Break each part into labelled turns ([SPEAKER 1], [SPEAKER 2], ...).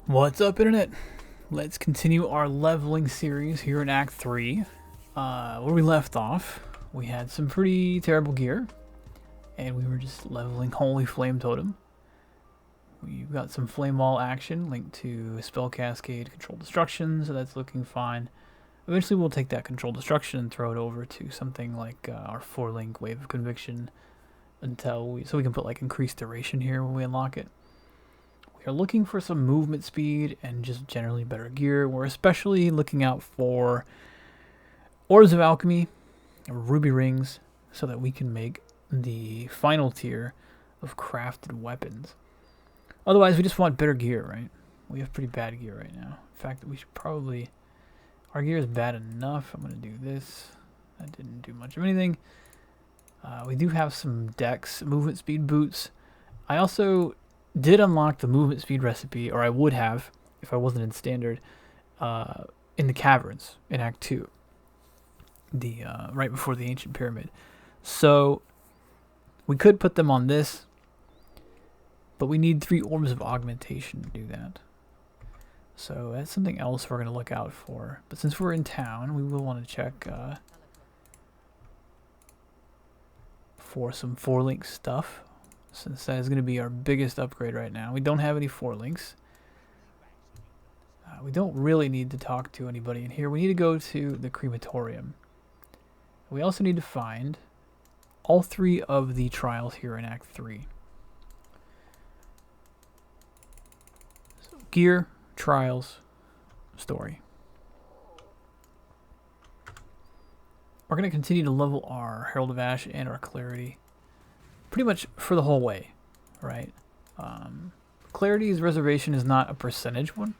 [SPEAKER 1] What's up, Internet? Let's continue our leveling series here in Act 3. Where we left off, we had some pretty terrible gear, and we were just leveling Holy Flame Totem. We've got some Flame Wall action linked to Spell Cascade, Control Destruction, so that's looking fine. Eventually we'll take that Control Destruction and throw it over to something like our 4-link Wave of Conviction so we can put like increased duration here when we unlock it. We're looking for some movement speed and just generally better gear. We're especially looking out for Orbs of Alchemy and Ruby Rings so that we can make the final tier of crafted weapons. Otherwise, we just want better gear, right? We have pretty bad gear right now. In fact, we should probably... Our gear is bad enough. I'm going to do this. That didn't do much of anything. We do have some Dex movement speed boots. I also did unlock the movement speed recipe, or I would have if I wasn't in standard, in the caverns in Act 2, right before the ancient pyramid. So we could put them on this, but we need 3 orbs of augmentation to do that. So that's something else we're going to look out for. But since we're in town, we will want to check for some 4-link stuff, since that is going to be our biggest upgrade right now. We don't have any 4-links. We don't really need to talk to anybody in here. We need to go to the Crematorium. We also need to find all 3 of the trials here in Act 3. So, gear, trials, story. We're going to continue to level our Herald of Ash and our Clarity pretty much for the whole way, right? Clarity's reservation is not a percentage one.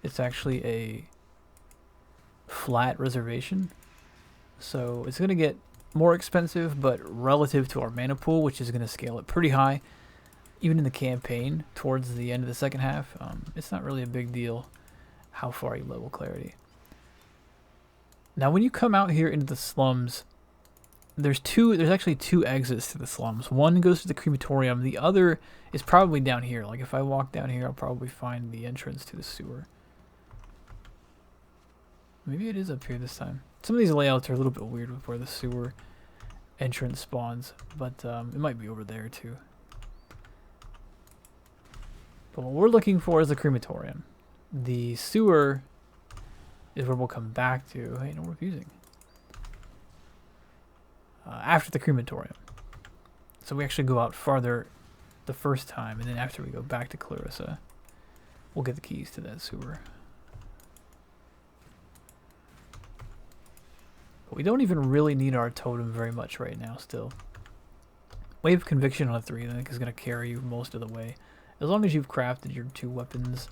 [SPEAKER 1] It's actually a flat reservation. So it's going to get more expensive, but relative to our mana pool, which is going to scale it pretty high, even in the campaign towards the end of the second half, it's not really a big deal how far you level Clarity. Now, when you come out here into the slums, there's actually 2 exits to the slums. One goes to the Crematorium. The other is probably down here. Like, if I walk down here, I'll probably find the entrance to the sewer. Maybe it is up here this time. Some of these layouts are a little bit weird with where the sewer entrance spawns, but it might be over there too. But what we're looking for is the Crematorium. The sewer is where we'll come back to. Hey, no refusing. After the Crematorium. So we actually go out farther the first time, and then after we go back to Clarissa, we'll get the keys to that sewer. But we don't even really need our totem very much right now still. Wave of Conviction on a 3 I think is going to carry you most of the way. As long as you've crafted your 2 weapons,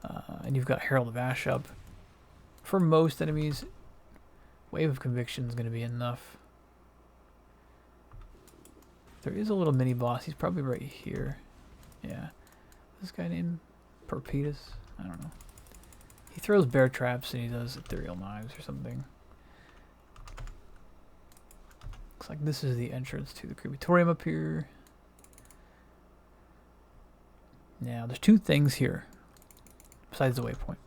[SPEAKER 1] and you've got Herald of Ash up, for most enemies, Wave of Conviction is going to be enough. There is a little mini boss. He's probably right here. Yeah. This guy named Perpetus? I don't know. He throws bear traps and he does ethereal knives or something. Looks like this is the entrance to the Crematorium up here. Now, there's 2 things here besides the waypoint.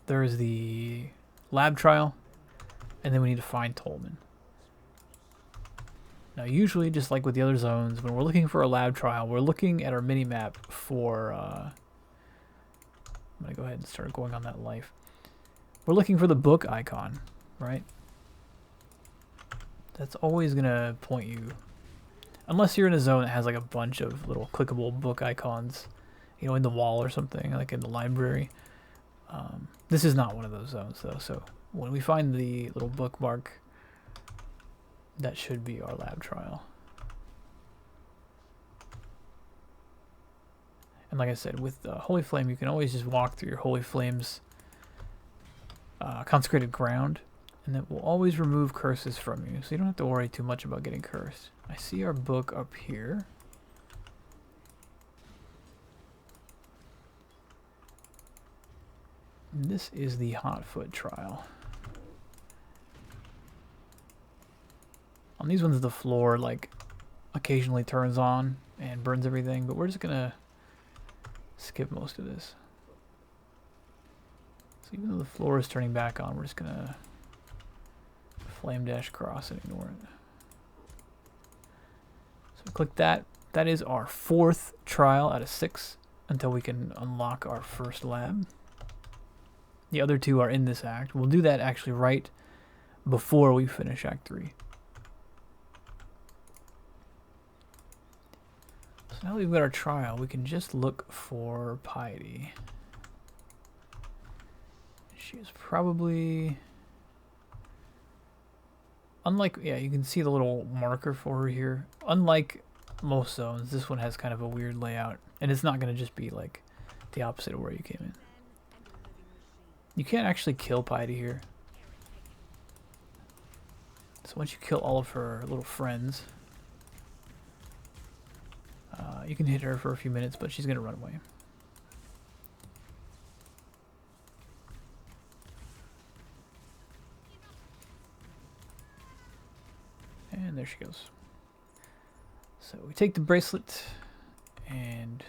[SPEAKER 1] There's the lab trial, and then we need to find Tolman. Now, usually, just like with the other zones, when we're looking for a lab trial, we're looking at our mini-map for... I'm going to go ahead and start going on that life. We're looking for the book icon, right? That's always going to point you... Unless you're in a zone that has like a bunch of little clickable book icons, you know, in the wall or something, like in the library. This is not one of those zones, though, so when we find the little bookmark, that should be our lab trial. And like I said, with Holy Flame, you can always just walk through your Holy Flame's consecrated ground, and it will always remove curses from you, so you don't have to worry too much about getting cursed. I see our book up here. And this is the Hotfoot trial. On these ones, the floor like occasionally turns on and burns everything, but we're just gonna skip most of this. So even though the floor is turning back on, we're just gonna flame dash across and ignore it. So click that. That is our 4th trial out of 6 until we can unlock our first lab. The other 2 are in this act. We'll do that actually right before we finish Act 3. So now that we've got our trial, we can just look for piety. She is probably... Unlike, yeah, you can see the little marker for her here. Unlike most zones, this one has kind of a weird layout. And it's not going to just be like the opposite of where you came in. You can't actually kill piety here. So once you kill all of her little friends, you can hit her for a few minutes, but she's going to run away. And there she goes. So we take the bracelet and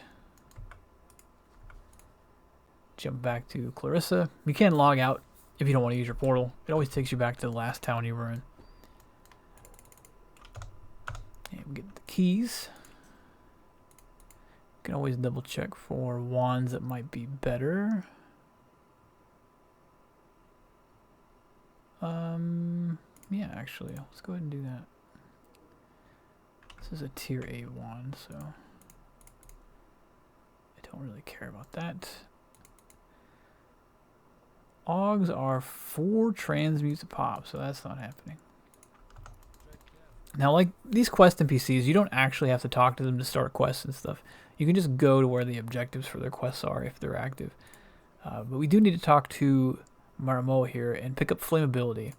[SPEAKER 1] jump back to Clarissa. You can log out if you don't want to use your portal. It always takes you back to the last town you were in. And we get the keys. You can always double check for wands that might be better. Yeah, actually, let's go ahead and do that. This is a tier 8 wand, so I don't really care about that. Augs are 4 transmutes a pop, so that's not happening. Now, like these quest NPCs, you don't actually have to talk to them to start quests and stuff. You can just go to where the objectives for their quests are if they're active. But we do need to talk to Maramo here and pick up flammability.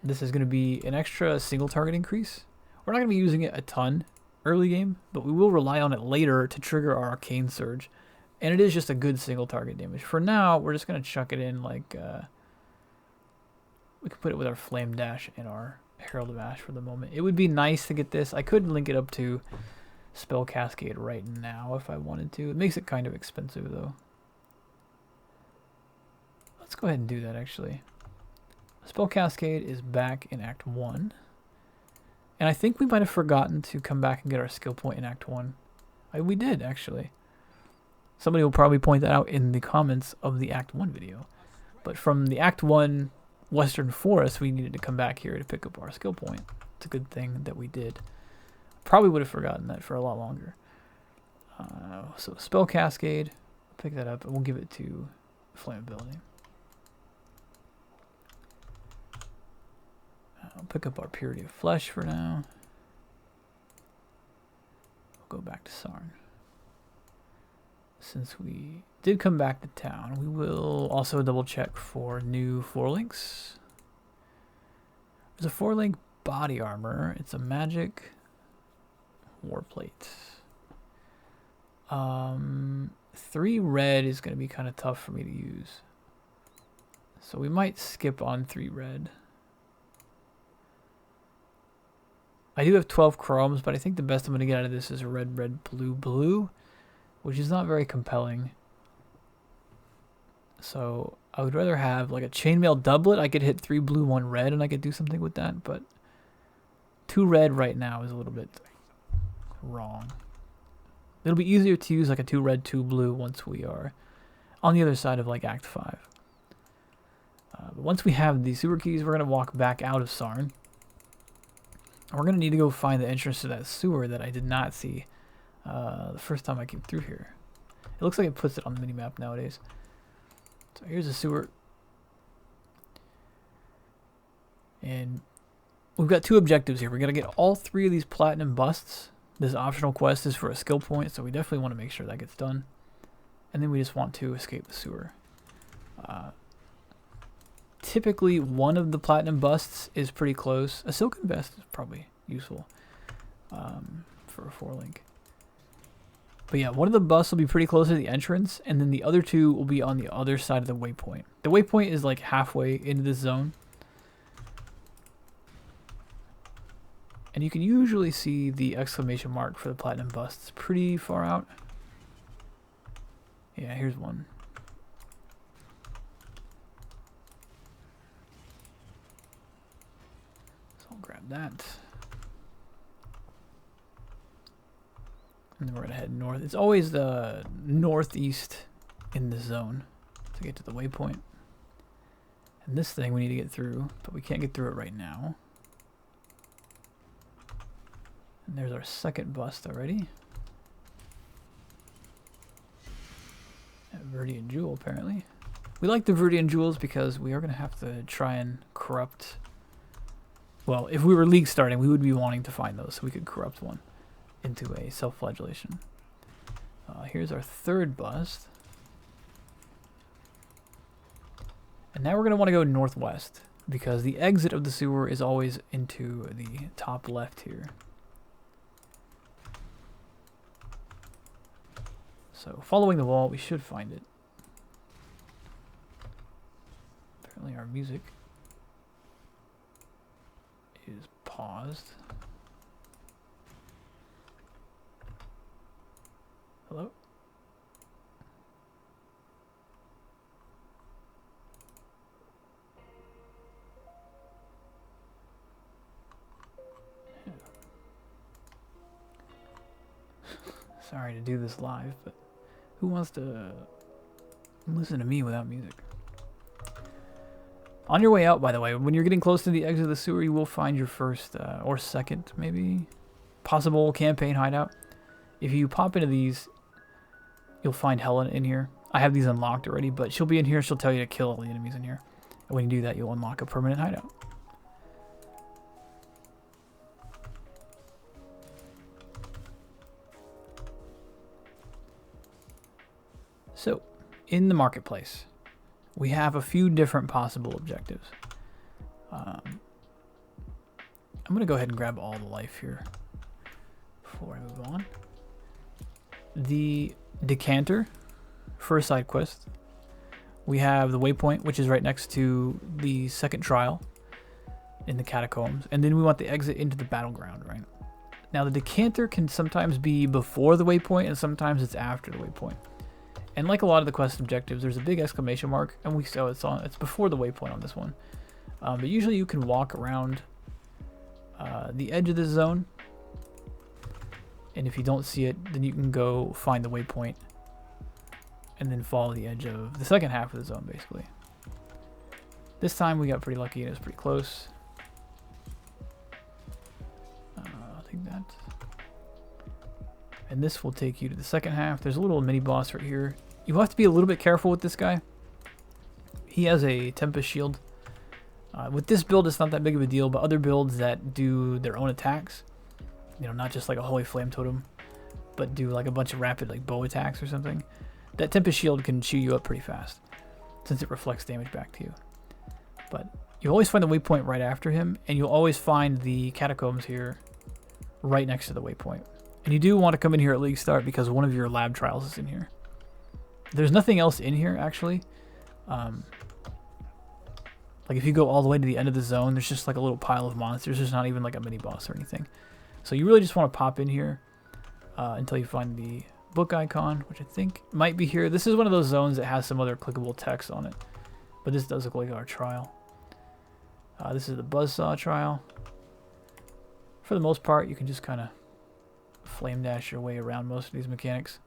[SPEAKER 1] This is going to be an extra single target increase. We're not going to be using it a ton early game, but we will rely on it later to trigger our arcane surge. And it is just a good single target damage. For now, we're just going to chuck it in like... we can put it with our Flame Dash and our Herald of Ash for the moment. It would be nice to get this. I could link it up to Spell Cascade right now if I wanted to. It makes it kind of expensive though. Let's go ahead and do that actually. Spell Cascade is back in Act 1. And I think we might have forgotten to come back and get our skill point in Act 1. We did actually. Somebody will probably point that out in the comments of the Act 1 video. But from the Act 1 Western Forest, we needed to come back here to pick up our skill point. It's a good thing that we did. Probably would have forgotten that for a lot longer. So Spell Cascade, pick that up, and we'll give it to Flammability. I'll pick up our Purity of Flesh for now. We'll go back to Sarn. Since we did come back to town, we will also double check for new 4 links. There's a 4-link body armor. It's a magic warplate. 3 red is going to be kind of tough for me to use. So we might skip on 3 red. I do have 12 chromes, but I think the best I'm going to get out of this is a red, red, blue, blue, which is not very compelling. So I would rather have like a chainmail doublet. I could hit 3 blue, 1 red, and I could do something with that, but 2 red right now is a little bit wrong. It'll be easier to use like a 2 red, 2 blue once we are on the other side of like Act 5. But once we have the sewer keys, we're going to walk back out of Sarn. And we're going to need to go find the entrance to that sewer that I did not see the first time I came through here. It looks like it puts it on the minimap nowadays. So here's the sewer. And we've got 2 objectives here. We're going to get all 3 of these platinum busts. This optional quest is for a skill point, so we definitely want to make sure that gets done. And then we just want to escape the sewer. Typically, one of the platinum busts is pretty close. A silken vest is probably useful for a 4-link. But yeah, one of the busts will be pretty close to the entrance, and then the other 2 will be on the other side of the waypoint. The waypoint is like halfway into this zone. And you can usually see the exclamation mark for the platinum busts pretty far out. Yeah, here's one. that. And then we're gonna head north. It's always the northeast in the zone to get to the waypoint. And this thing we need to get through, but we can't get through it right now. And there's our second bust already. A Viridian Jewel, apparently. We like the Viridian Jewels because we are going to have to try and corrupt... Well, if we were League starting, we would be wanting to find those so we could corrupt one into a self-flagellation. Here's our third bust. And now we're going to want to go northwest because the exit of the sewer is always into the top left here. So following the wall, we should find it. Apparently our music is paused. Hello? Sorry to do this live, but who wants to listen to me without music? On your way out, by the way, when you're getting close to the exit of the sewer, you will find your first or second, maybe, possible campaign hideout. If you pop into these, you'll find Helen in here. I have these unlocked already, but she'll be in here. She'll tell you to kill all the enemies in here. And when you do that, you'll unlock a permanent hideout. So, in the marketplace, we have a few different possible objectives. I'm going to go ahead and grab all the life here before I move on. The decanter for a side quest. We have the waypoint, which is right next to the second trial in the catacombs. And then we want the exit into the battleground, right? Now, the decanter can sometimes be before the waypoint, and sometimes it's after the waypoint. And like a lot of the quest objectives, there's a big exclamation mark, and it's before the waypoint on this one. But usually you can walk around the edge of this zone, and if you don't see it, then you can go find the waypoint, and then follow the edge of the second half of the zone, basically. This time we got pretty lucky, and it was pretty close. I'll take that. And this will take you to the second half. There's a little mini boss right here. You have to be a little bit careful with this guy. He has a Tempest Shield. With this build, it's not that big of a deal, but other builds that do their own attacks, you know, not just like a Holy Flame Totem, but do like a bunch of rapid like bow attacks or something, that Tempest Shield can chew you up pretty fast since it reflects damage back to you. But you'll always find the waypoint right after him, and you'll always find the catacombs here right next to the waypoint. And you do want to come in here at League Start because one of your lab trials is in here. There's nothing else in here, actually. Like if you go all the way to the end of the zone, there's just like a little pile of monsters. There's not even like a mini boss or anything. So you really just want to pop in here until you find the book icon, which I think might be here. This is one of those zones that has some other clickable text on it. But this does look like our trial. This is the Buzzsaw trial. For the most part, you can just kind of flame dash your way around most of these mechanics.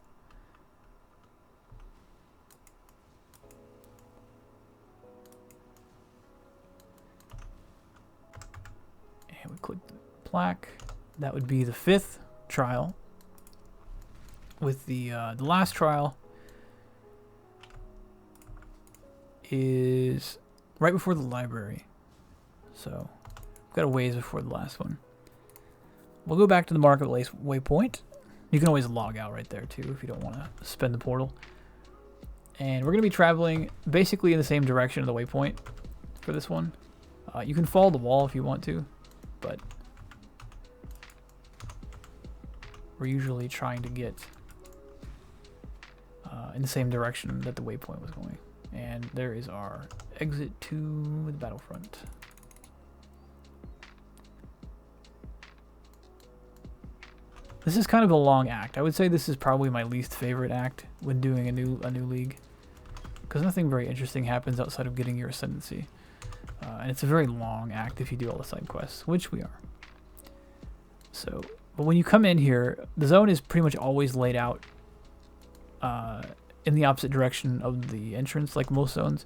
[SPEAKER 1] And we click the plaque. That would be the 5th trial. With the last trial is right before the library. So we've got a ways before the last one. We'll go back to the marketplace waypoint. You can always log out right there too if you don't want to spend the portal. And we're going to be traveling basically in the same direction of the waypoint for this one. You can follow the wall if you want to, but we're usually trying to get in the same direction that the waypoint was going. And there is our exit to the Battlefront. This is kind of a long act. I would say this is probably my least favorite act when doing a new league, because nothing very interesting happens outside of getting your ascendancy. And it's a very long act if you do all the side quests, which we are. So, but when you come in here, the zone is pretty much always laid out in the opposite direction of the entrance, like most zones.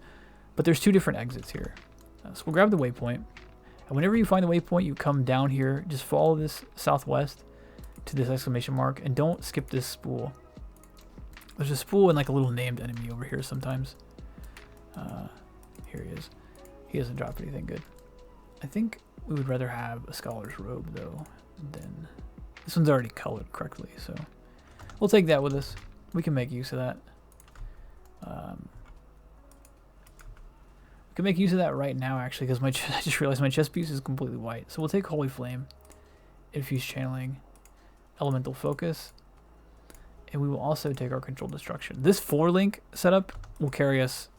[SPEAKER 1] But there's two different exits here. So we'll grab the waypoint. And whenever you find the waypoint, you come down here. Just follow this southwest to this exclamation mark. And don't skip this spool. There's a spool and like a little named enemy over here sometimes. Here he is. He doesn't drop anything good. I think we would rather have a scholar's robe, though, than... This one's already colored correctly, so... We'll take that with us. We can make use of that. We can make use of that right now, actually, because I just realized my chest piece is completely white. So we'll take Holy Flame, Infused Channeling, Elemental Focus, and we will also take our Controlled Destruction. This 4-link setup will carry us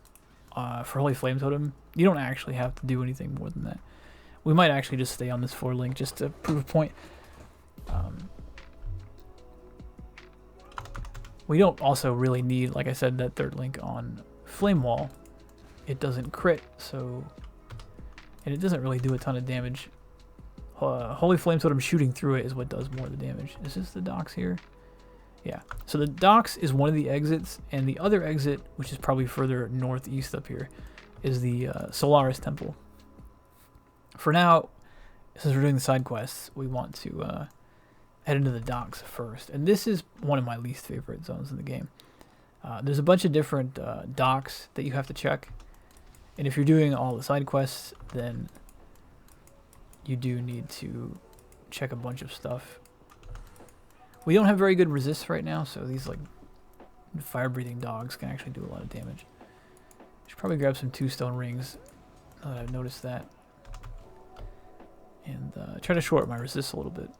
[SPEAKER 1] for Holy Flame Totem. You don't actually have to do anything more than that. We might actually just stay on this 4-link just to prove a point. We don't also really need, like I said, that 3rd link on Flame Wall. It doesn't crit, so... And it doesn't really do a ton of damage. Holy Flame Totem shooting through it is what does more of the damage. Is this the docks here? Yeah. So the docks is one of the exits, and the other exit, which is probably further northeast up here, is the Solaris Temple. For now, since we're doing the side quests, we want to head into the docks first. And this is one of my least favorite zones in the game. There's a bunch of different docks that you have to check. And if you're doing all the side quests, then you do need to check a bunch of stuff. We don't have very good resists right now, so these like fire-breathing dogs can actually do a lot of damage. Should probably grab some 2 stone rings now that I've noticed that. And try to short my resist a little bit.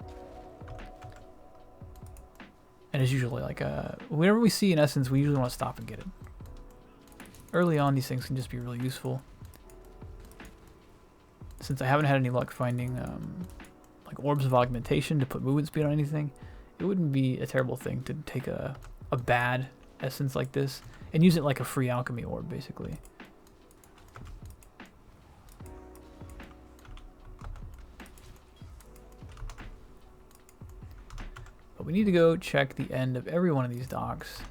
[SPEAKER 1] And as usually, like, whenever we see an essence, we usually want to stop and get it. Early on, these things can just be really useful. Since I haven't had any luck finding, like, orbs of augmentation to put movement speed on anything, it wouldn't be a terrible thing to take a bad essence like this and use it like a free alchemy orb, basically. But we need to go check the end of every one of these docks.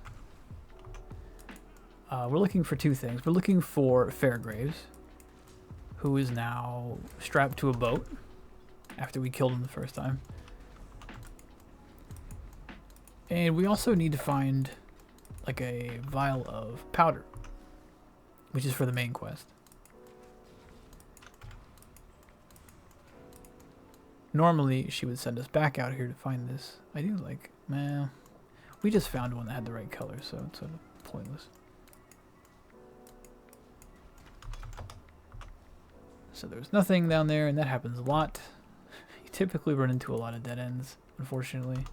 [SPEAKER 1] We're looking for 2 things. We're looking for Fairgraves, who is now strapped to a boat after we killed him the first time. And we also need to find like a vial of powder, which is for the main quest. Normally, she would send us back out here to find this. I do like, man, we just found one that had the right color, so it's sort of pointless. So there's nothing down there, and that happens a lot. You typically run into a lot of dead ends, unfortunately.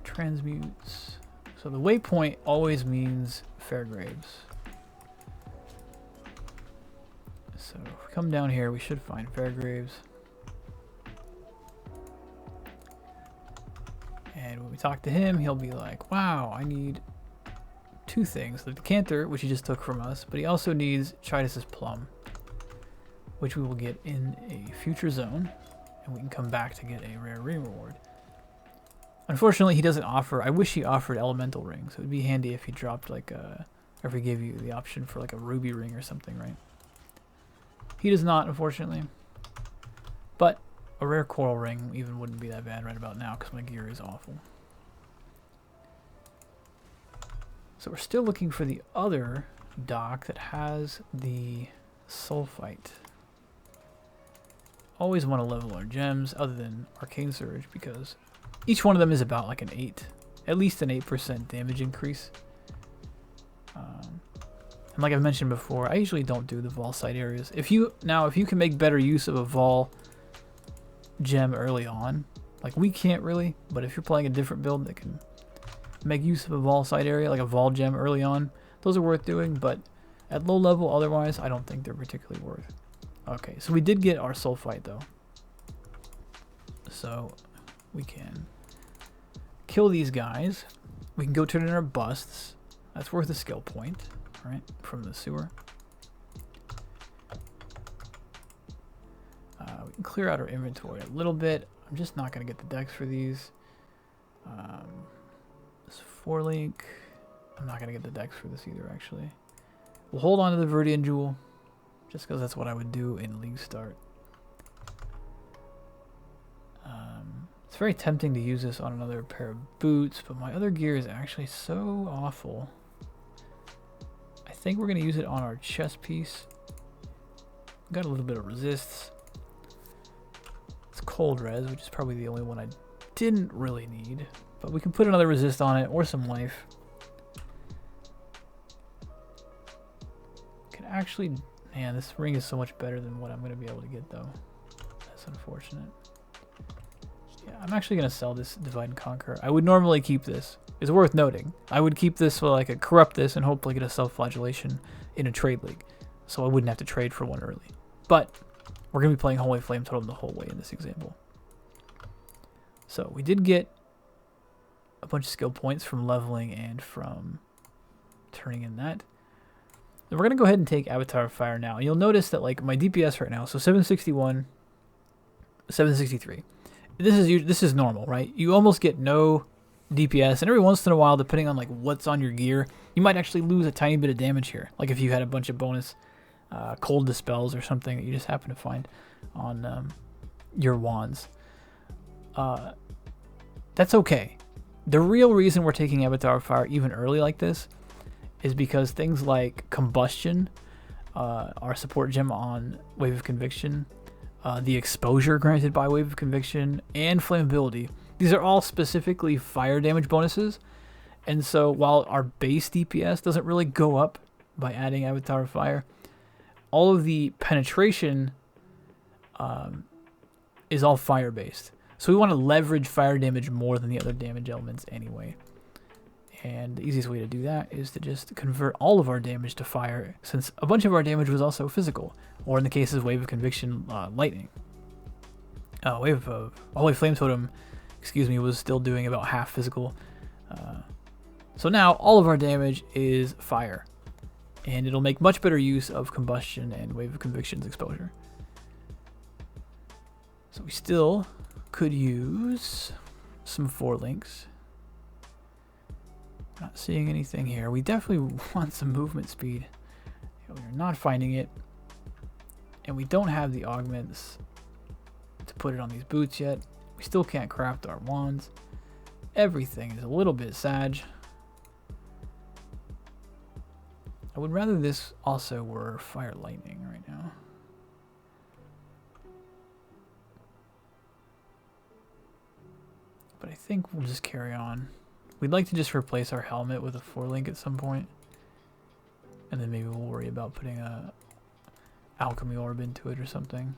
[SPEAKER 1] Transmutes. So the waypoint always means Fairgraves. So if we come down here, we should find Fairgraves. And when we talk to him, he'll be like, wow, I need 2 things. The decanter, which he just took from us, but he also needs Chidas's plum, which we will get in a future zone, and we can come back to get a rare ring reward. Unfortunately, he doesn't offer... I wish he offered elemental rings. It would be handy if he dropped like a... Or if he gave you the option for like a ruby ring or something, right? He does not, unfortunately. But a rare coral ring even wouldn't be that bad right about now because my gear is awful. So we're still looking for the other dock that has the sulfite. Always want to level our gems other than Arcane Surge because each one of them is about like at least an 8% damage increase. And like I've mentioned before, I usually don't do the Vol site areas. If you can make better use of a Vol gem early on, like we can't really, but if you're playing a different build that can make use of a Vol site area, like a Vol gem early on, those are worth doing, but at low level otherwise, I don't think they're particularly worth. Okay, so we did get our sulfite though. So we can kill these guys, we can go turn in our busts. That's worth a skill point, right, from the sewer. We can clear out our inventory a little bit. I'm just not going to get the decks for these. This 4-link, I'm not going to get the decks for this either, actually. We'll hold on to the Viridian Jewel, just because that's what I would do in League Start. It's very tempting to use this on another pair of boots, but my other gear is actually so awful. I think we're going to use it on our chest piece. Got a little bit of resists. It's cold res, which is probably the only one I didn't really need. But we can put another resist on it, or some life. Can actually... Man, this ring is so much better than what I'm going to be able to get, though. That's unfortunate. Yeah, I'm actually going to sell this Divide and Conquer. I would normally keep this. It's worth noting. I would keep this so I could corrupt this and hopefully get a self-flagellation in a trade league. So I wouldn't have to trade for one early. But we're going to be playing Holy Flame Totem the whole way in this example. So we did get a bunch of skill points from leveling and from turning in that. Then we're going to go ahead and take Avatar of Fire now. And you'll notice that like my DPS right now, so 761, 763. This is normal, right? You almost get no DPS, and every once in a while, depending on like what's on your gear, you might actually lose a tiny bit of damage here. Like if you had a bunch of bonus cold dispels or something that you just happen to find on your wands. That's okay. The real reason we're taking Avatar of Fire even early like this is because things like Combustion, our support gem on Wave of Conviction, the exposure granted by Wave of Conviction, and Flammability. These are all specifically fire damage bonuses. And so while our base DPS doesn't really go up by adding Avatar of Fire, all of the penetration is all fire based. So we want to leverage fire damage more than the other damage elements anyway. And the easiest way to do that is to just convert all of our damage to fire, since a bunch of our damage was also physical, or in the cases Wave of Conviction, lightning. Wave of Holy Flame Totem, excuse me, was still doing about half physical. So now all of our damage is fire, and it'll make much better use of Combustion and Wave of Conviction's exposure. So we still could use some 4-links. Not seeing anything here. We definitely want some movement speed. We're not finding it. And we don't have the augments to put it on these boots yet. We still can't craft our wands. Everything is a little bit sad. I would rather this also were fire lightning right now. But I think we'll just carry on. We'd like to just replace our helmet with a 4-link at some point. And then maybe we'll worry about putting a alchemy orb into it or something.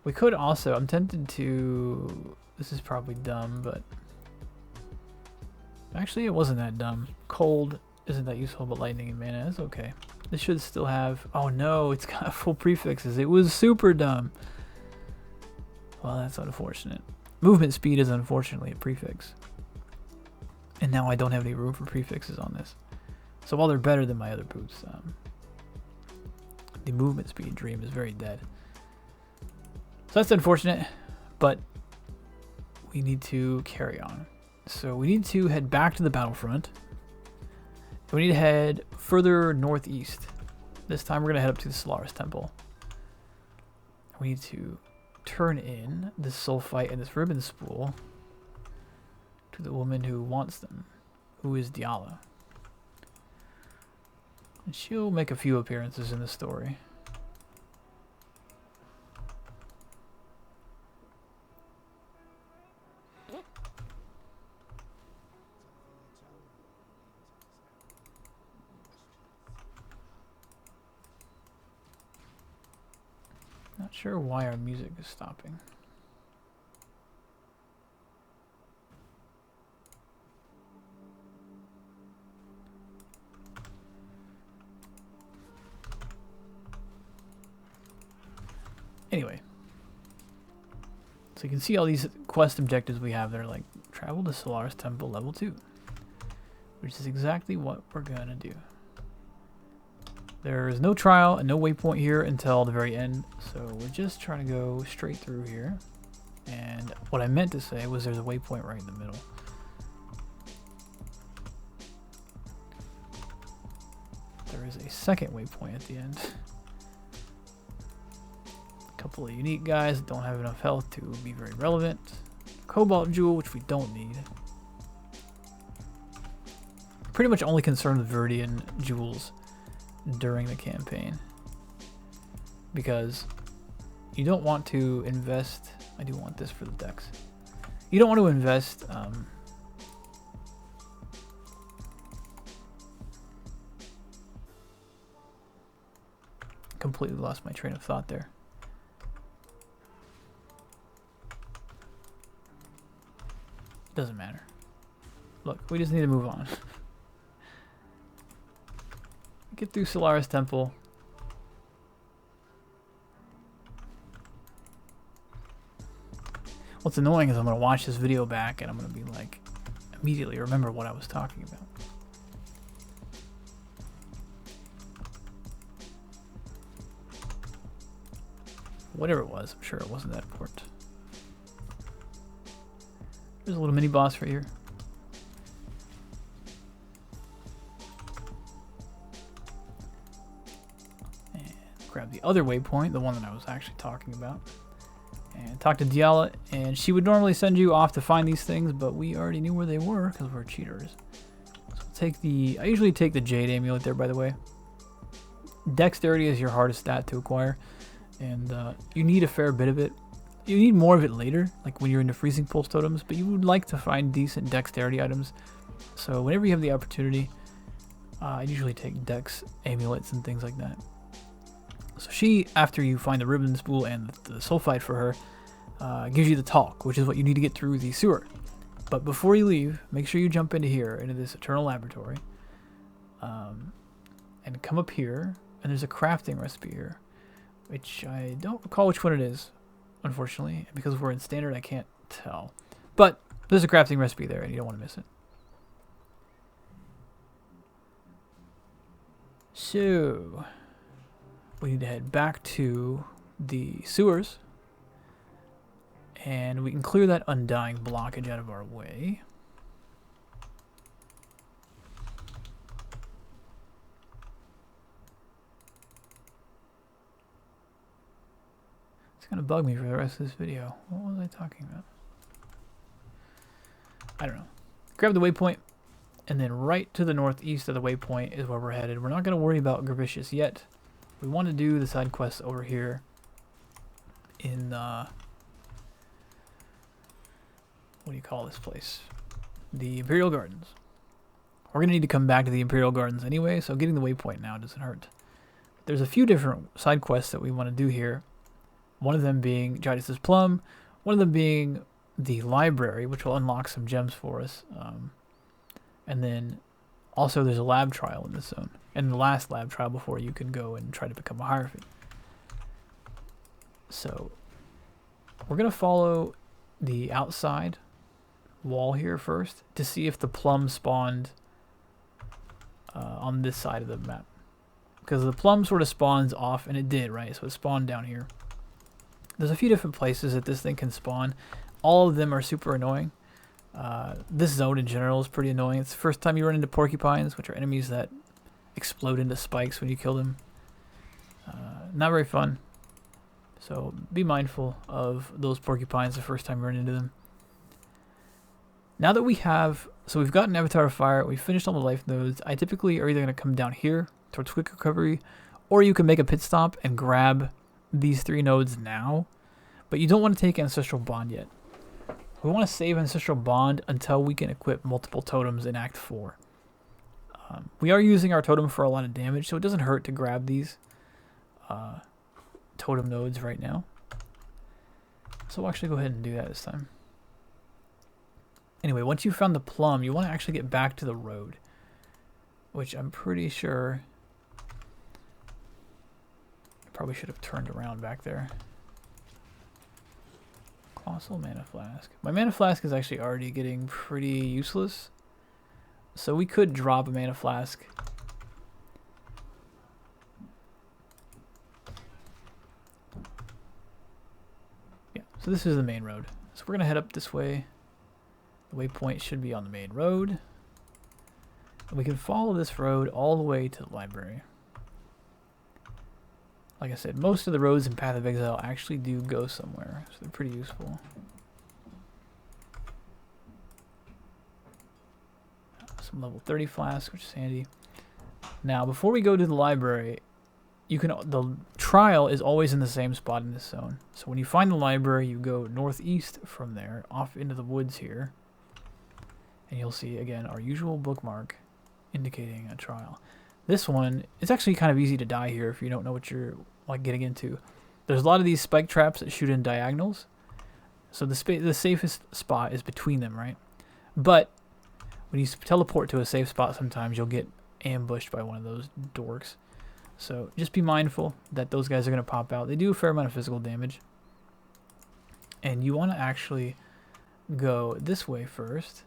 [SPEAKER 1] We could also, I'm tempted to, this is probably dumb, but actually it wasn't that dumb. Cold isn't that useful, but lightning and mana is okay. This should still have, oh no, it's got full prefixes. It was super dumb. Well, that's unfortunate. Movement speed is unfortunately a prefix. And now I don't have any room for prefixes on this. So while they're better than my other boots, the movement speed dream is very dead. So that's unfortunate, but we need to carry on. So we need to head back to the Battlefront. We need to head further northeast. This time we're going to head up to the Solaris Temple. We need to turn in this sulfite and this ribbon spool to the woman who wants them, who is Diala. And she'll make a few appearances in the story. Not sure why our music is stopping. Let's you can see all these quest objectives we have. They're like travel to Solaris Temple level 2, which is exactly what we're gonna do. There's no trial and no waypoint here until the very end, so we're just trying to go straight through here. And what I meant to say was there's a waypoint right in the middle. There is a second waypoint at the end. A couple of unique guys that don't have enough health to be very relevant. Cobalt Jewel, which we don't need. Pretty much only concerned with Viridian jewels during the campaign, because you don't want to invest. I do want this for the decks. You don't want to invest completely lost my train of thought there. Doesn't matter. Look, we just need to move on. Get through Solaris Temple. What's annoying is I'm going to watch this video back and I'm going to be like, immediately remember what I was talking about. Whatever it was, I'm sure it wasn't that important. There's a little mini boss right here. Grab the other waypoint, the one that I was actually talking about, and talk to Diala, and she would normally send you off to find these things, but we already knew where they were because we're cheaters. So take the, I usually take the Jade Amulet there, by the way. Dexterity is your hardest stat to acquire, and you need a fair bit of it. You need more of it later, like when you're into Freezing Pulse totems, but you would like to find decent dexterity items. So whenever you have the opportunity, I usually take Dex Amulets and things like that. So she, after you find the ribbon spool and the sulfide for her, gives you the talk, which is what you need to get through the sewer. But before you leave, make sure you jump into here, into this Eternal Laboratory, and come up here, and there's a crafting recipe here, which I don't recall which one it is, unfortunately. Because we're in standard, I can't tell. But there's a crafting recipe there, and you don't want to miss it. So we need to head back to the sewers, and we can clear that undying blockage out of our way. It's gonna bug me for the rest of this video. What was I talking about? I don't know. Grab the waypoint, and then right to the northeast of the waypoint is where we're headed. We're not gonna worry about Gravicious yet. We want to do the side quests over here in what do you call this place? The Imperial Gardens. We're going to need to come back to the Imperial Gardens anyway, so getting the waypoint now doesn't hurt. There's a few different side quests that we want to do here. One of them being Jidus's Plum, one of them being the library, which will unlock some gems for us. And then also there's a lab trial in this zone. And the last lab trial before you can go and try to become a Hierophant. So we're going to follow the outside wall here first to see if the plum spawned on this side of the map. Because the plum sort of spawns off, and it did, right? So it spawned down here. There's a few different places that this thing can spawn. All of them are super annoying. This zone in general is pretty annoying. It's the first time you run into porcupines, which are enemies that explode into spikes when you kill them. Not very fun. So be mindful of those porcupines the first time you run into them. Now that we have, so we've got an Avatar of Fire, we've finished all the life nodes. I typically are either going to come down here towards quick recovery, or you can make a pit stop and grab these 3 nodes now. But you don't want to take Ancestral Bond yet. We want to save Ancestral Bond until we can equip multiple totems in Act 4. We are using our totem for a lot of damage, so it doesn't hurt to grab these totem nodes right now. So we'll actually go ahead and do that this time. Anyway, once you've found the plum, you want to actually get back to the road, which I'm pretty sure I probably should have turned around back there. Colossal mana flask. My mana flask is actually already getting pretty useless. So we could drop a mana flask. Yeah, so this is the main road. So we're going to head up this way. The waypoint should be on the main road. And we can follow this road all the way to the library. Like I said, most of the roads in Path of Exile actually do go somewhere, so they're pretty useful. Some level 30 flasks, which is handy. Now, before we go to the library, the trial is always in the same spot in this zone. So when you find the library, you go northeast from there, off into the woods here, and you'll see again our usual bookmark indicating a trial. This one, it's actually kind of easy to die here if you don't know what you're like getting into. There's a lot of these spike traps that shoot in diagonals, so the safest spot is between them, right? But when you teleport to a safe spot, sometimes you'll get ambushed by one of those dorks. So just be mindful that those guys are going to pop out. They do a fair amount of physical damage, and you want to actually go this way first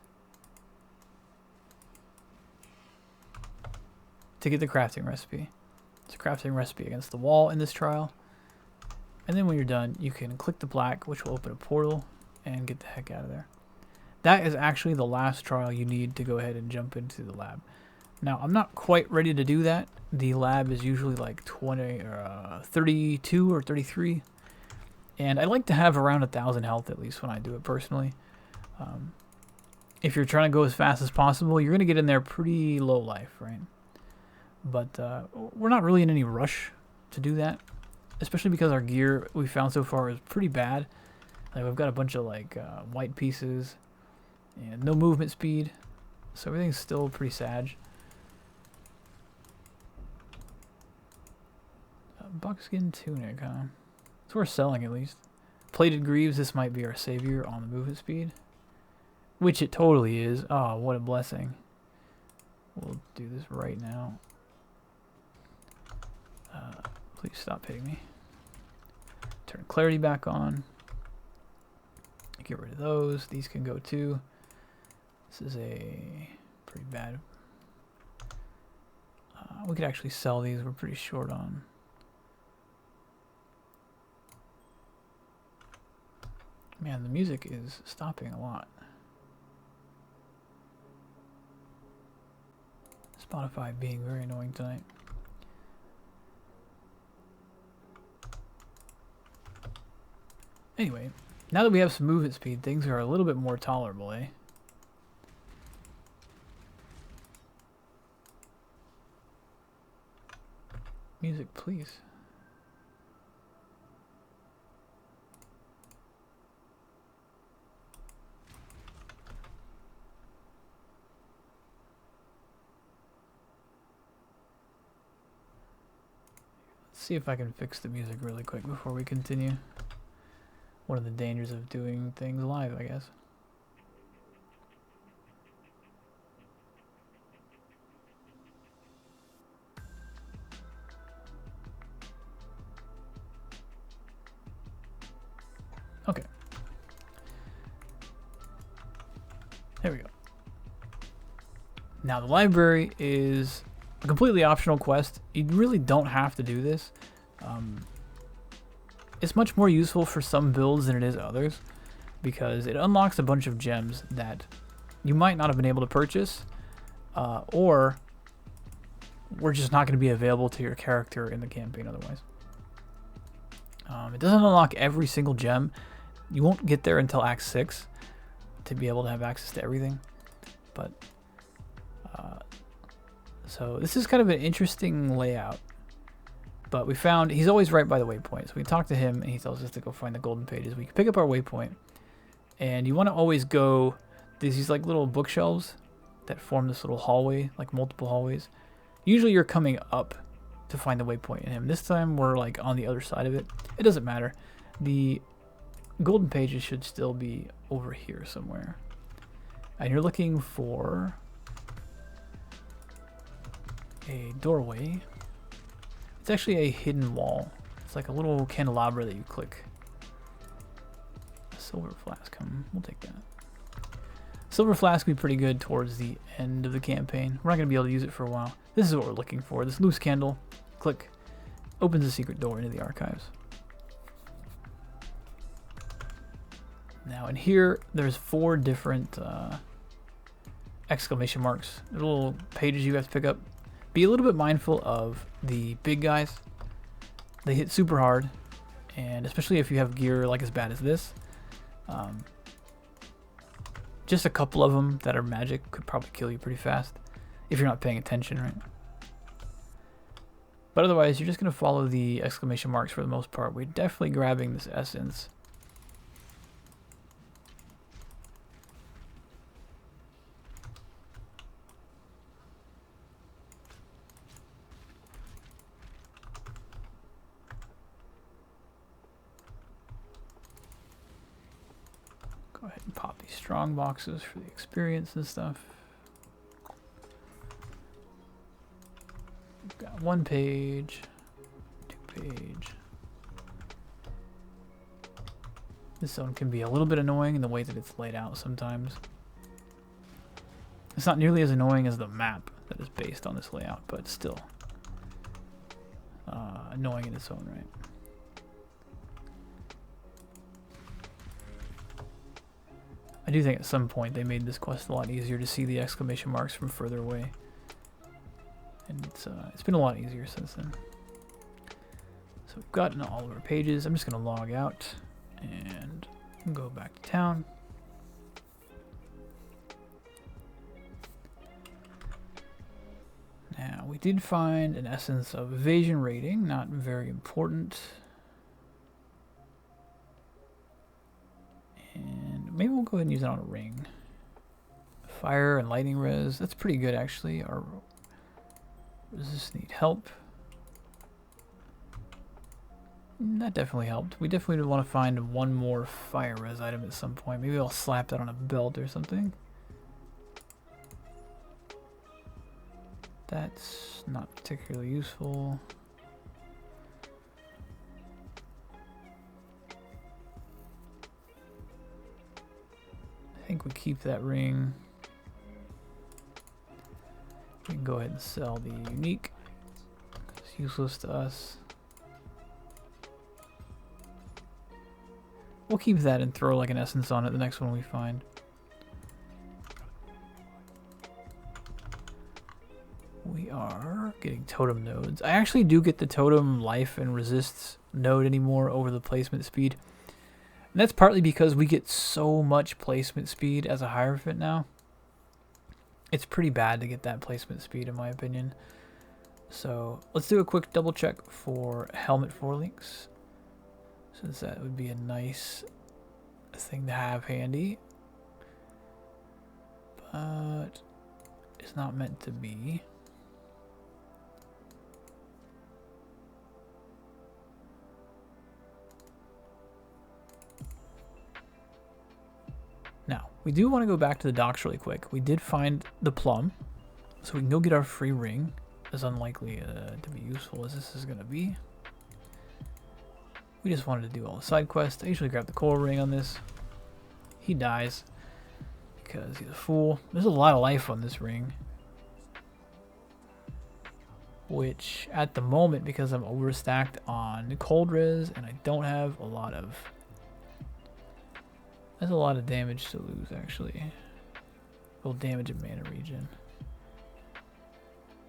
[SPEAKER 1] to get the crafting recipe. It's a crafting recipe against the wall in this trial. And then when you're done, you can click the black, which will open a portal, and get the heck out of there. That is actually the last trial you need to go ahead and jump into the lab. Now, I'm not quite ready to do that. The lab is usually like 32 or 33. And I like to have around 1,000 health at least when I do it personally. If you're trying to go as fast as possible, you're going to get in there pretty low life, right? But we're not really in any rush to do that, especially because our gear we found so far is pretty bad. Like we've got a bunch of like white pieces and no movement speed, so everything's still pretty sad. Buckskin tunic, huh? It's worth selling at least. Plated greaves, this might be our savior on the movement speed, which it totally is. Oh, what a blessing. We'll do this right now. Please stop hitting me. Turn clarity back on. Get rid of those. These can go too. This is a pretty bad. We could actually sell these. We're pretty short on. Man, the music is stopping a lot. Spotify being very annoying tonight. Anyway, now that we have some movement speed, things are a little bit more tolerable, eh? Music, please. Let's see if I can fix the music really quick before we continue. One of the dangers of doing things live, I guess. Okay. There we go. Now the library is a completely optional quest. You really don't have to do this. It's much more useful for some builds than it is others, because it unlocks a bunch of gems that you might not have been able to purchase, or were just not going to be available to your character in the campaign otherwise. It doesn't unlock every single gem. You won't get there until Act 6 to be able to have access to everything. But so this is kind of an interesting layout. But we found he's always right by the waypoint. So we talked to him and he tells us to go find the golden pages. We can pick up our waypoint, and you want to always go. There's these like little bookshelves that form this little hallway, like multiple hallways. Usually you're coming up to find the waypoint in him. This time we're like on the other side of it. It doesn't matter. The golden pages should still be over here somewhere. And you're looking for a doorway. It's actually a hidden wall. It's like a little candelabra that you click. Silver flask, we'll take that. Silver flask will be pretty good towards the end of the campaign. We're not going to be able to use it for a while. This is what we're looking for. This loose candle, click, opens a secret door into the archives. Now in here, there's 4 different exclamation marks. They're little pages you have to pick up. Be a little bit mindful of the big guys. They hit super hard, and especially if you have gear like as bad as this. Just a couple of them that are magic could probably kill you pretty fast if you're not paying attention, right? But otherwise, you're just going to follow the exclamation marks for the most part. We're definitely grabbing this essence. Go ahead and pop these strong boxes for the experience and stuff. We've got 1 page, 2 page. This zone can be a little bit annoying in the way that it's laid out sometimes. It's not nearly as annoying as the map that is based on this layout, but still annoying in its own right. I do think at some point they made this quest a lot easier to see the exclamation marks from further away. And it's been a lot easier since then. So we've gotten all of our pages. I'm just going to log out and go back to town. Now, we did find an essence of evasion rating, not very important. And maybe we'll go ahead and use it on a ring. Fire and lightning res, that's pretty good actually. Our resist need help. That definitely helped. We definitely want to find 1 more fire res item at some point. Maybe I'll slap that on a belt or something. That's not particularly useful. I think we keep that ring. We can go ahead and sell the unique. It's useless to us. We'll keep that and throw like an essence on it the next one we find. We are getting totem nodes. I actually do get the totem life and resists node anymore over the placement speed. And that's partly because we get so much placement speed as a Hierophant now. It's pretty bad to get that placement speed in my opinion. So let's do a quick double check for helmet forelinks, since that would be a nice thing to have handy. But it's not meant to be. Now, we do want to go back to the docks really quick. We did find the plum, so we can go get our free ring, as unlikely to be useful as this is going to be. We just wanted to do all the side quests. I usually grab the coral ring on this. He dies because he's a fool. There's a lot of life on this ring, which at the moment, because I'm overstacked on cold res and I don't have a lot of... That's a lot of damage to lose, actually. Will damage a mana regen.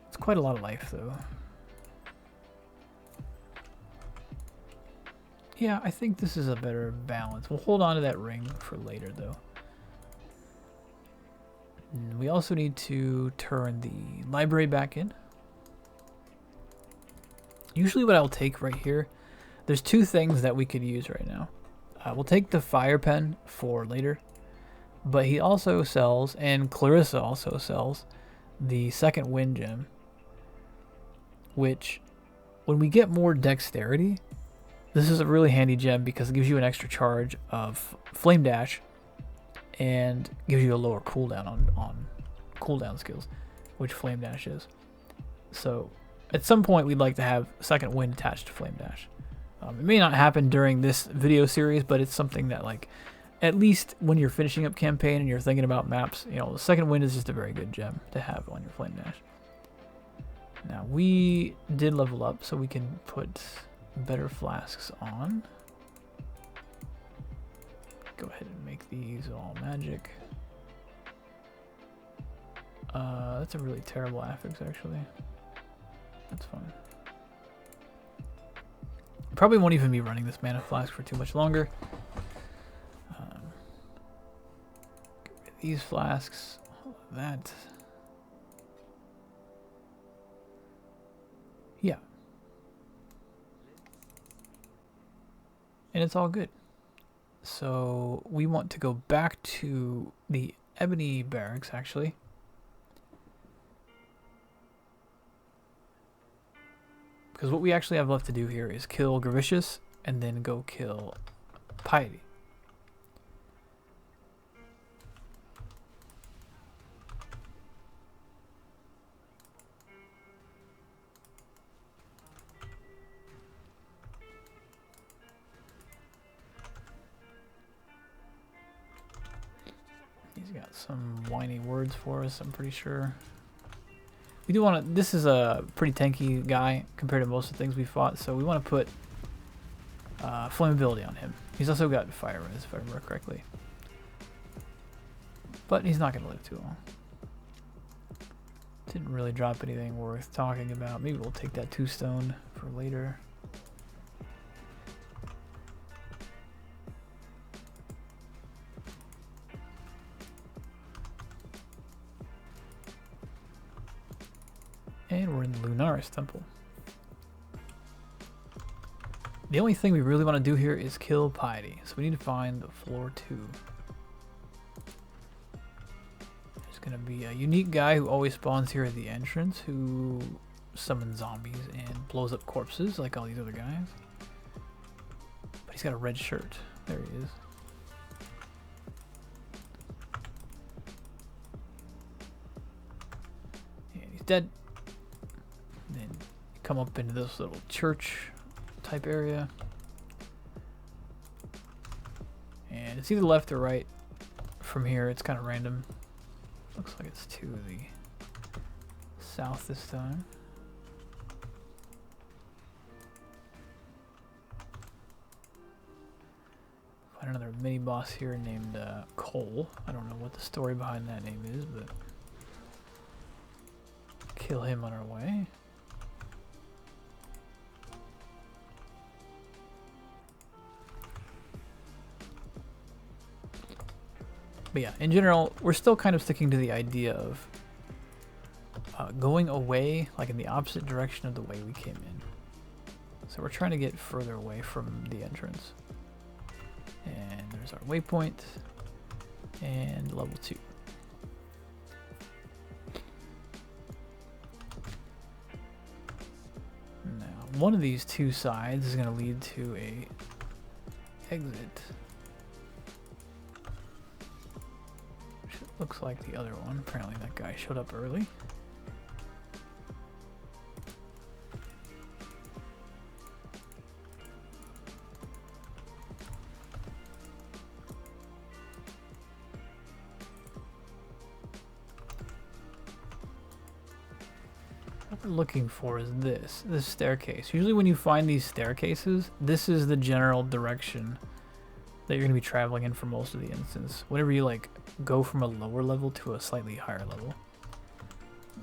[SPEAKER 1] It's quite a lot of life, though. Yeah, I think this is a better balance. We'll hold on to that ring for later, though. And we also need to turn the library back in. Usually what I'll take right here, there's 2 things that we could use right now. We'll take the fire pen for later, but he also sells, and Clarissa also sells, the second wind gem, which when we get more dexterity, this is a really handy gem because it gives you an extra charge of flame dash and gives you a lower cooldown on cooldown skills, which flame dash is. So at some point we'd like to have second wind attached to flame dash. It may not happen during this video series, but it's something that like at least when you're finishing up campaign and you're thinking about maps, you know, the second wind is just a very good gem to have on your flame dash. Now we did level up, so we can put better flasks on. Go ahead and make these all magic. That's a really terrible affix, actually. That's fine. Probably won't even be running this mana flask for too much longer. Get rid of these flasks, all of that. Yeah. And it's all good. So we want to go back to the Ebony Barracks, actually. Because what we actually have left to do here is kill Gravicious and then go kill Piety. He's got some whiny words for us, I'm pretty sure. We do want to, this is a pretty tanky guy compared to most of the things we fought, so we want to put flammability on him. He's also got fire res, if I remember correctly. But he's not going to live too long. Didn't really drop anything worth talking about. Maybe we'll take that 2-stone for later. And we're in the Lunaris temple. The only thing we really want to do here is kill Piety. So we need to find floor 2. There's going to be a unique guy who always spawns here at the entrance who summons zombies and blows up corpses like all these other guys. But he's got a red shirt. There he is. And he's dead. Then come up into this little church type area, and it's either left or right from here. It's kind of random. Looks like it's to the south this time. Find another mini boss here named Cole. I don't know what the story behind that name is, but kill him on our way. But yeah, in general, we're still kind of sticking to the idea of going away, like in the opposite direction of the way we came in. So we're trying to get further away from the entrance. And there's our waypoint and level 2. Now, one of these two sides is going to lead to a exit. Looks like the other one. Apparently that guy showed up early. What we're looking for is this staircase. Usually when you find these staircases, this is the general direction that you're going to be traveling in for most of the instance. Whenever you like go from a lower level to a slightly higher level.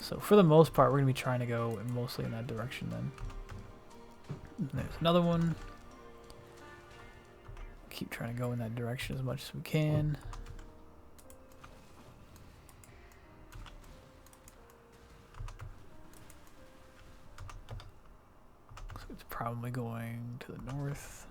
[SPEAKER 1] So for the most part, we're going to be trying to go mostly in that direction then. And there's another one. Keep trying to go in that direction as much as we can. So it's probably going to the north.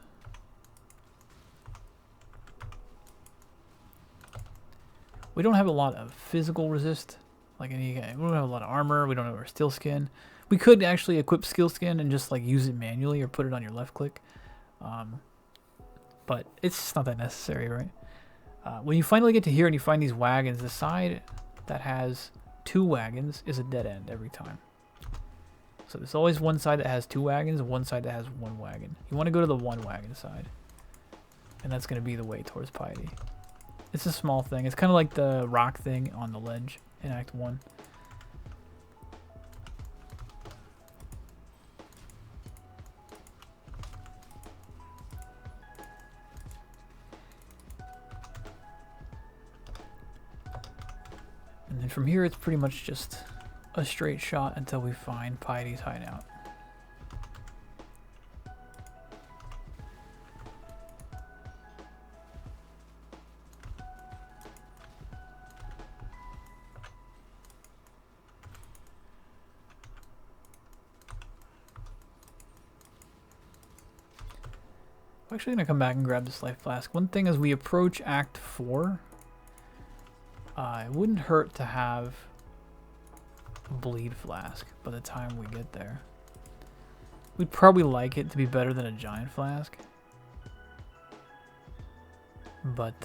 [SPEAKER 1] We don't have a lot of physical resist, like we don't have a lot of armor. We don't have our steel skin. We could actually equip skill skin and just like use it manually or put it on your left click, but it's just not that necessary, right? When you finally get to here and you find these wagons, the side that has 2 wagons is a dead end every time. So there's always one side that has 2 wagons and one side that has 1 wagon. You want to go to the 1 wagon side, and that's going to be the way towards Piety. It's a small thing. It's kind of like the rock thing on the ledge in Act 1. And then from here, it's pretty much just a straight shot until we find Piety's hideout. I'm actually going to come back and grab this life flask. One thing as we approach Act 4, it wouldn't hurt to have a bleed flask by the time we get there. We'd probably like it to be better than a giant flask. But,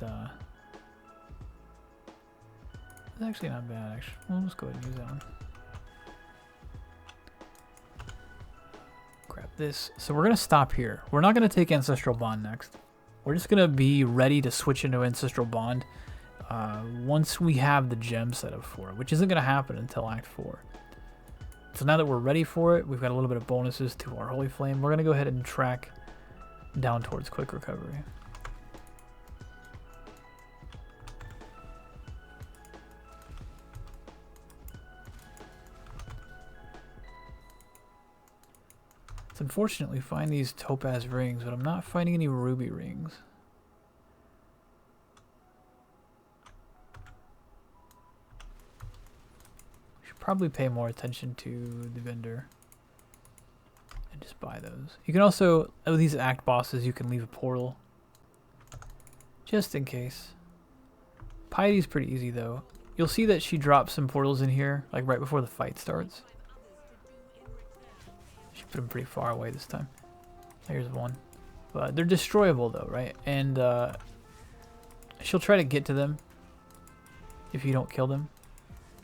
[SPEAKER 1] it's actually not bad, actually. Well, let's go ahead and use that one. Grab this. So we're going to stop here. We're not going to take Ancestral Bond next. We're just going to be ready to switch into Ancestral Bond once we have the gem set up for it, which isn't going to happen until Act 4. So now that we're ready for it, we've got a little bit of bonuses to our Holy Flame. We're going to go ahead and track down towards Quick Recovery. It's unfortunate we find these topaz rings, but I'm not finding any ruby rings. Probably pay more attention to the vendor and just buy those. You can also, with these act bosses, you can leave a portal just in case. Piety's pretty easy though. You'll see that she drops some portals in here, like right before the fight starts. She put them pretty far away this time. Here's one. But they're destroyable though, right? And she'll try to get to them if you don't kill them.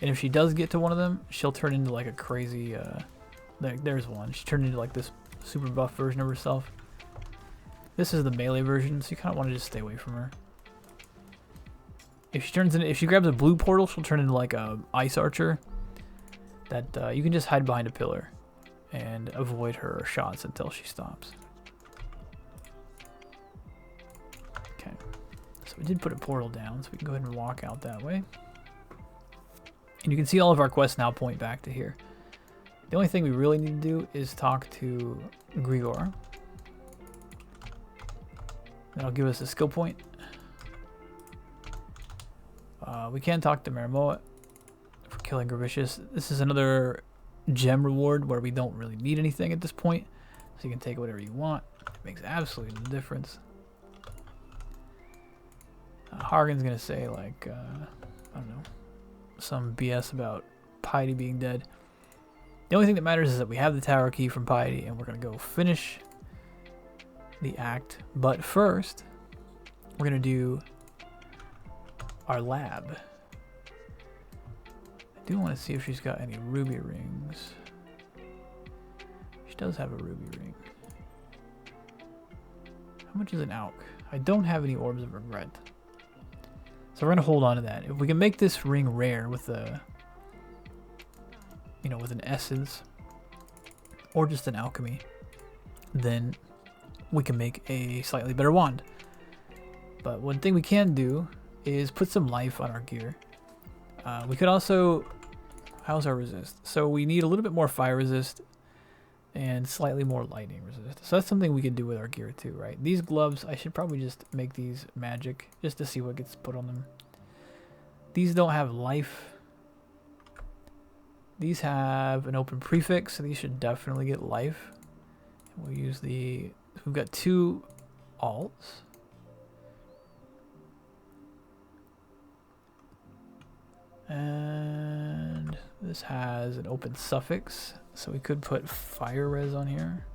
[SPEAKER 1] And if she does get to one of them, she'll turn into like a crazy, there's one. She turned into like this super buff version of herself. This is the melee version, so you kind of want to just stay away from her. If she grabs a blue portal, she'll turn into like a ice archer. That you can just hide behind a pillar and avoid her shots until she stops. Okay, so we did put a portal down, so we can go ahead and walk out that way. And you can see all of our quests now point back to here. The only thing we really need to do is talk to Grigor. That'll give us a skill point. We can talk to Maramoa for killing Gravicious. This is another gem reward where we don't really need anything at this point. So you can take whatever you want. It makes absolutely no difference. Hargan's going to say like, I don't know, some BS about Piety being dead. The only thing that matters is that we have the tower key from Piety and we're going to go finish the act. But first, we're going to do our lab. I do want to see if she's got any ruby rings. She does have a ruby ring. How much is an alch? I don't have any orbs of regret. So we're going to hold on to that. If we can make this ring rare with a, you know, with an essence or just an alchemy, then we can make a slightly better wand. But one thing we can do is put some life on our gear. We could also, how's our resist? So we need a little bit more fire resist and slightly more lightning resist. So that's something we could do with our gear too, right? These gloves, I should probably just make these magic just to see what gets put on them. These don't have life. These have an open prefix, so these should definitely get life. We'll use the, we've got 2 alts. And this has an open suffix, so we could put fire res on here.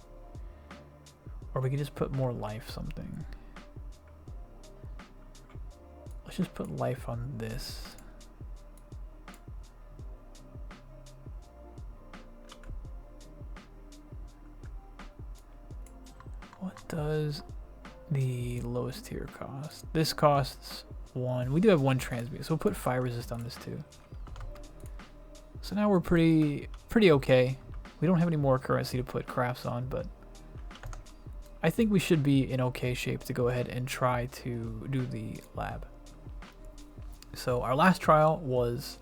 [SPEAKER 1] Or we could just put more life something. Let's just put life on this. What does the lowest tier cost? This costs one. We do have one transmute, so we'll put fire resist on this too. So now we're pretty okay. We don't have any more currency to put crafts on, but I think we should be in okay shape to go ahead and try to do the lab. So our last trial was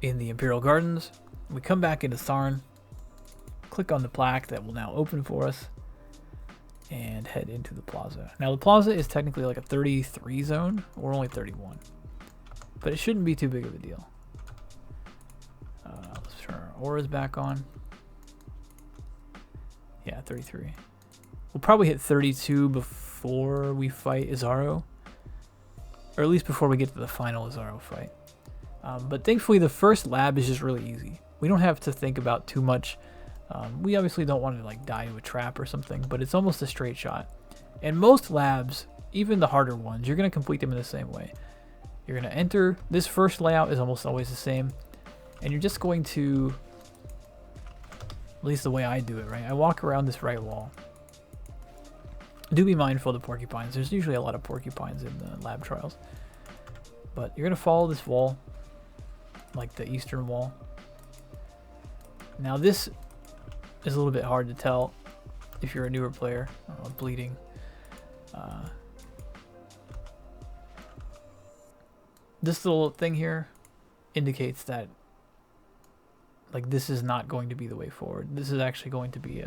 [SPEAKER 1] in the Imperial Gardens. We come back into Tharn, click on the plaque that will now open for us, and head into the plaza. Now the plaza is technically like a 33 zone, or only 31, but it shouldn't be too big of a deal. Let's turn our auras back on. Yeah, 33. We'll probably hit 32 before we fight Izaro, or at least before we get to the final Izaro fight. But thankfully the first lab is just really easy. We don't have to think about too much. We obviously don't want to like die to a trap or something, but it's almost a straight shot. And most labs, even the harder ones, you're going to complete them in the same way. You're going to enter. This first layout is almost always the same. And you're just going to, at least the way I do it, right? I walk around this right wall. Do be mindful of the porcupines. There's usually a lot of porcupines in the lab trials. But you're going to follow this wall, like the eastern wall. Now this is a little bit hard to tell if you're a newer player. Bleeding. This little thing here indicates that like this is not going to be the way forward. This is actually going to be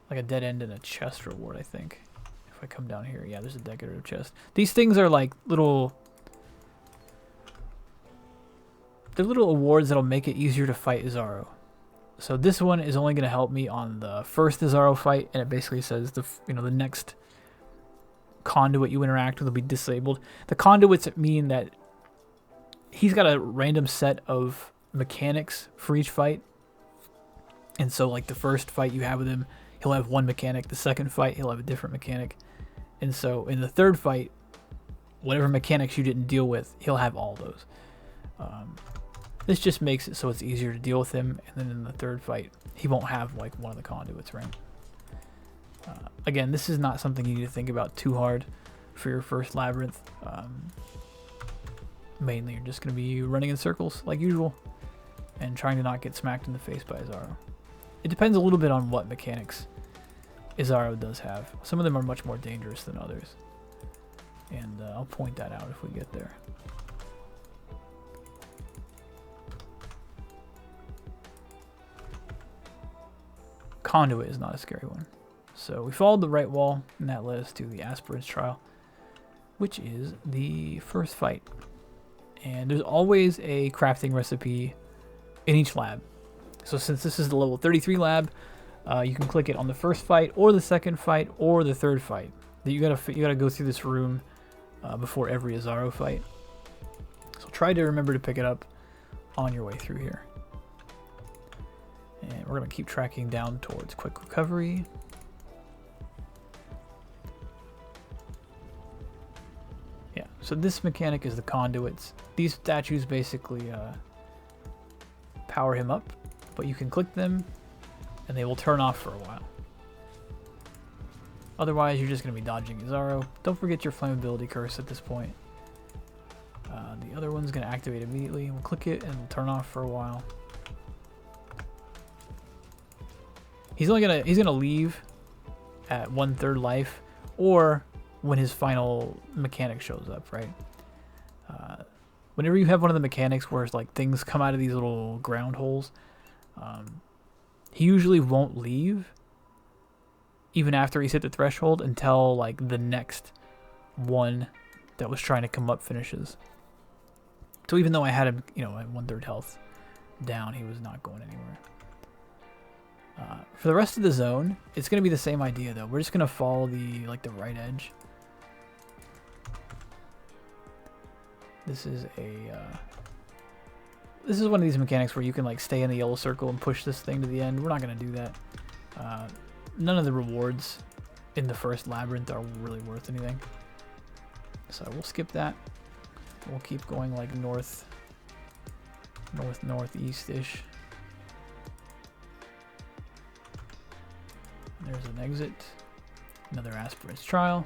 [SPEAKER 1] like a dead end and a chest reward, I think. If I come down here, yeah, there's a decorative chest. These things are like little, they're little awards that'll make it easier to fight Izaro. So this one is only going to help me on the first Izaro fight, and it basically says the next conduit you interact with will be disabled. The conduits mean that he's got a random set of mechanics for each fight, and so like the first fight you have with him, he'll have one mechanic. The second fight, he'll have a different mechanic, and so in the third fight, whatever mechanics you didn't deal with, he'll have all those. This just makes it so it's easier to deal with him, and then in the third fight, he won't have like one of the conduits, right? Again, this is not something you need to think about too hard for your first labyrinth. Mainly, you're just going to be running in circles like usual and trying to not get smacked in the face by Izaro. It depends a little bit on what mechanics Izaro does have. Some of them are much more dangerous than others, and I'll point that out if we get there. Conduit is not a scary one. So we followed the right wall, and that led us to the aspirants trial, which is the first fight. And there's always a crafting recipe in each lab. So since this is the level 33 lab, you can click it on the first fight, or the second fight, or the third fight. You gotta go through this room before every Izaro fight. So try to remember to pick it up on your way through here. And we're going to keep tracking down towards quick recovery. Yeah, so this mechanic is the conduits. These statues basically power him up, but you can click them and they will turn off for a while. Otherwise, you're just going to be dodging Izaro. Don't forget your flammability curse at this point. The other one's going to activate immediately. We'll click it and it'll turn off for a while. He's gonna leave at 1/3 life, or when his final mechanic shows up, right? Whenever you have one of the mechanics where it's like things come out of these little ground holes, he usually won't leave even after he's hit the threshold until like the next one that was trying to come up finishes. So even though I had him, at 1/3 health down, he was not going anywhere. For the rest of the zone, it's going to be the same idea though. We're just going to follow the right edge. This is one of these mechanics where you can like stay in the yellow circle and push this thing to the end. We're not going to do that. None of the rewards in the first labyrinth are really worth anything. So we'll skip that. We'll keep going like northeast-ish. There's an exit. Another aspirant's trial.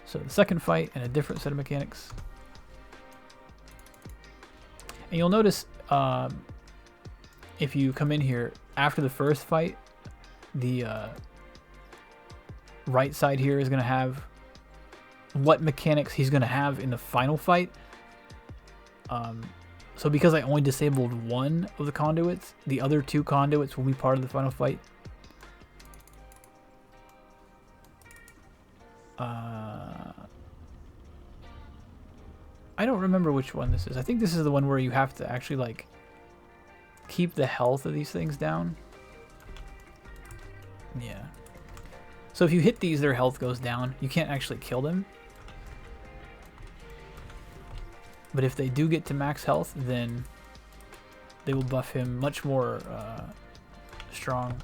[SPEAKER 1] So the second fight and a different set of mechanics. And you'll notice if you come in here after the first fight, the right side here is going to have what mechanics he's going to have in the final fight. So because I only disabled one of the conduits, the other two conduits will be part of the final fight. I don't remember which one this is. I think this is the one where you have to actually like keep the health of these things down. Yeah. So if you hit these, their health goes down. You can't actually kill them. But if they do get to max health, then they will buff him much more strong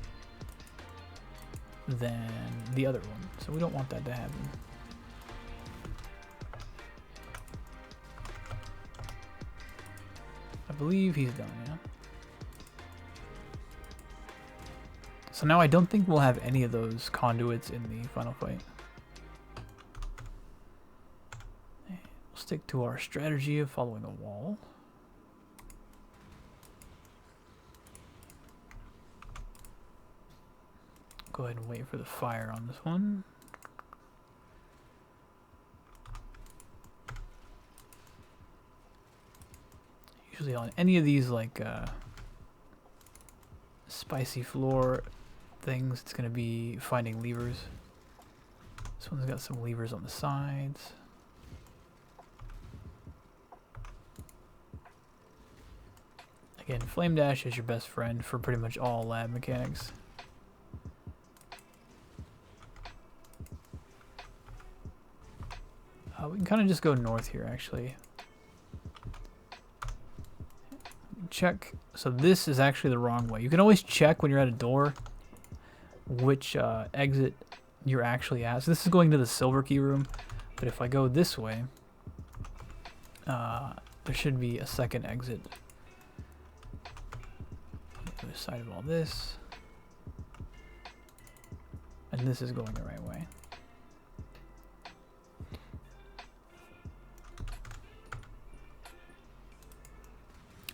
[SPEAKER 1] than the other one. So we don't want that to happen. I believe he's done, yeah. So now I don't think we'll have any of those conduits in the final fight. We'll stick to our strategy of following a wall. Go ahead and wait for the fire on this one. Usually on any of these like spicy floor things, it's going to be finding levers. This one's got some levers on the sides. Again, Flame Dash is your best friend for pretty much all lab mechanics. We can kind of just go north here, actually. Check. So this is actually the wrong way. You can always check when you're at a door which exit you're actually at. So this is going to the silver key room, but if I go this way, there should be a second exit. On the other side of all this, and this is going the right way.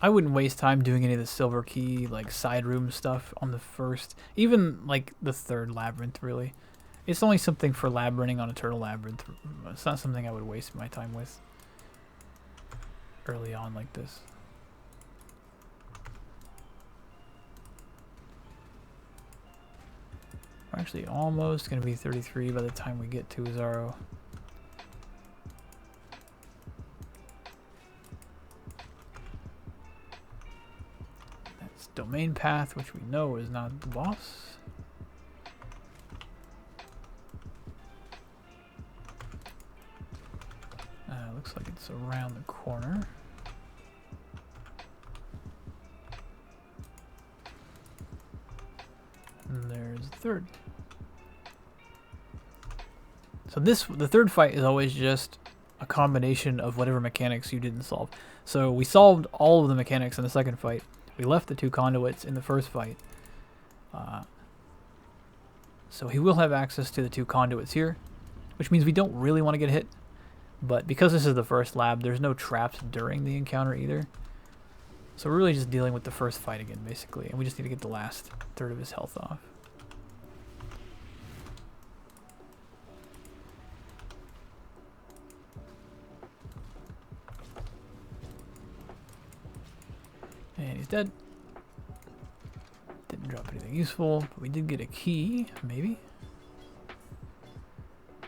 [SPEAKER 1] I wouldn't waste time doing any of the silver key, like side room stuff on the first, even like the third labyrinth, really. It's only something for labyrinthing on Eternal Labyrinth. It's not something I would waste my time with early on like this. We're actually almost going to be 33 by the time we get to Zaro. Domain path, which we know is not the boss. Looks like it's around the corner. And there's the third. So the third fight is always just a combination of whatever mechanics you didn't solve. So we solved all of the mechanics in the second fight. We left the two conduits in the first fight. So he will have access to the two conduits here, which means we don't really want to get hit. But because this is the first lab, there's no traps during the encounter either. So we're really just dealing with the first fight again, basically. And we just need to get the last third of his health off. And he's dead. Didn't drop anything useful, but we did get a key, maybe?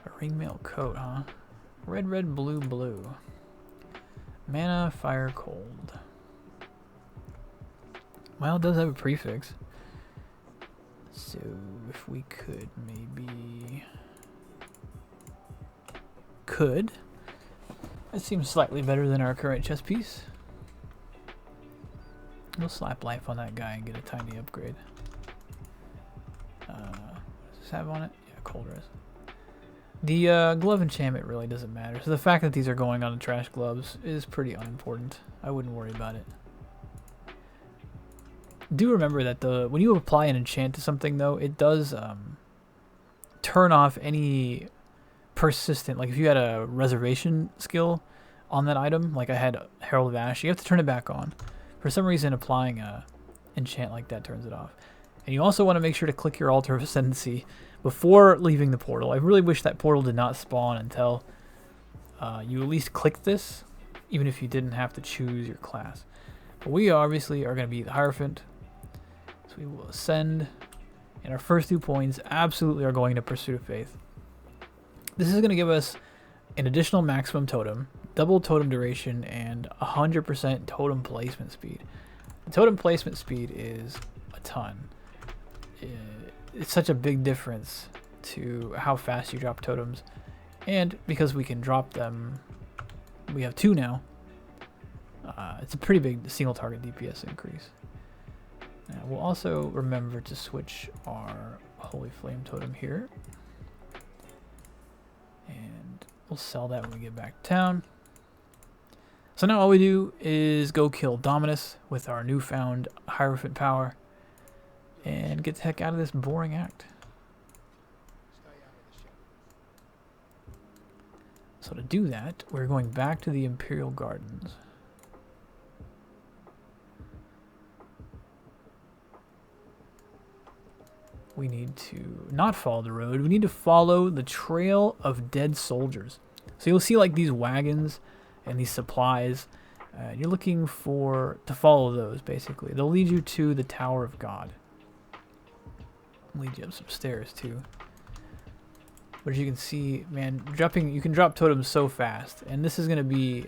[SPEAKER 1] A ringmail coat, huh? Red, red, blue, blue. Mana, fire, cold. Well, it does have a prefix. So, if we could maybe... That seems slightly better than our current chess piece. We'll slap life on that guy and get a tiny upgrade. Does this have on it? Yeah, cold res. The glove enchantment really doesn't matter. So the fact that these are going on the trash gloves is pretty unimportant. I wouldn't worry about it. Do remember that when you apply an enchant to something, though, it does turn off any persistent. Like if you had a reservation skill on that item, like I had Herald of Ash, you have to turn it back on. For some reason, applying a enchant like that turns it off. And you also want to make sure to click your Altar of Ascendancy before leaving the portal. I really wish that portal did not spawn until you at least click this, even if you didn't have to choose your class. But we obviously are going to be the Hierophant. So we will ascend. And our first 2 points absolutely are going to Pursuit of Faith. This is going to give us an additional maximum totem, double totem duration, and 100% totem placement speed. The totem placement speed is a ton. It's such a big difference to how fast you drop totems. And because we can drop them, we have 2 now. It's a pretty big single target DPS increase. Now, we'll also remember to switch our Holy Flame Totem here. And we'll sell that when we get back to town. So now all we do is go kill Dominus with our newfound Hierophant power and get the heck out of this boring act. So to do that, we're going back to the Imperial Gardens. We need to not follow the road. We need to follow the trail of dead soldiers. So you'll see like these wagons and these supplies. You're looking to follow those, basically. They'll lead you to the Tower of God. Lead you up some stairs, too. But as you can see, man, you can drop totems so fast. And this is going to be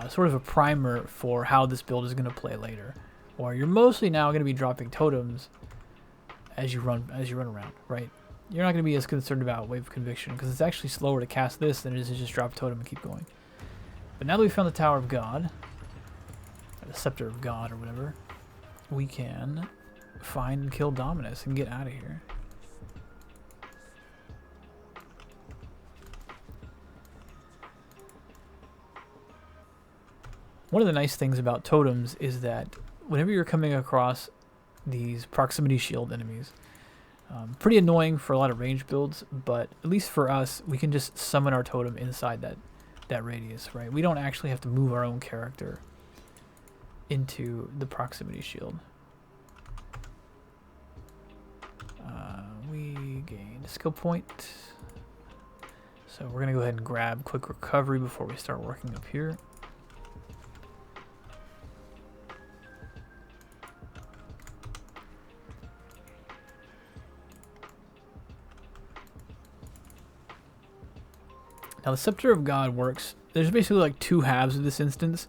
[SPEAKER 1] sort of a primer for how this build is going to play later. Or you're mostly now going to be dropping totems as you run around, right? You're not going to be as concerned about Wave of Conviction because it's actually slower to cast this than it is to just drop totem and keep going. But now that we found the Tower of God, or the Scepter of God or whatever, we can find and kill Dominus and get out of here. One of the nice things about totems is that whenever you're coming across these proximity shield enemies, pretty annoying for a lot of range builds, but at least for us, we can just summon our totem inside that radius, right? We don't actually have to move our own character into the proximity shield. We gained a skill point, so we're gonna go ahead and grab quick recovery before we start working up here. Now the Scepter of God works, there's basically like 2 halves of this instance.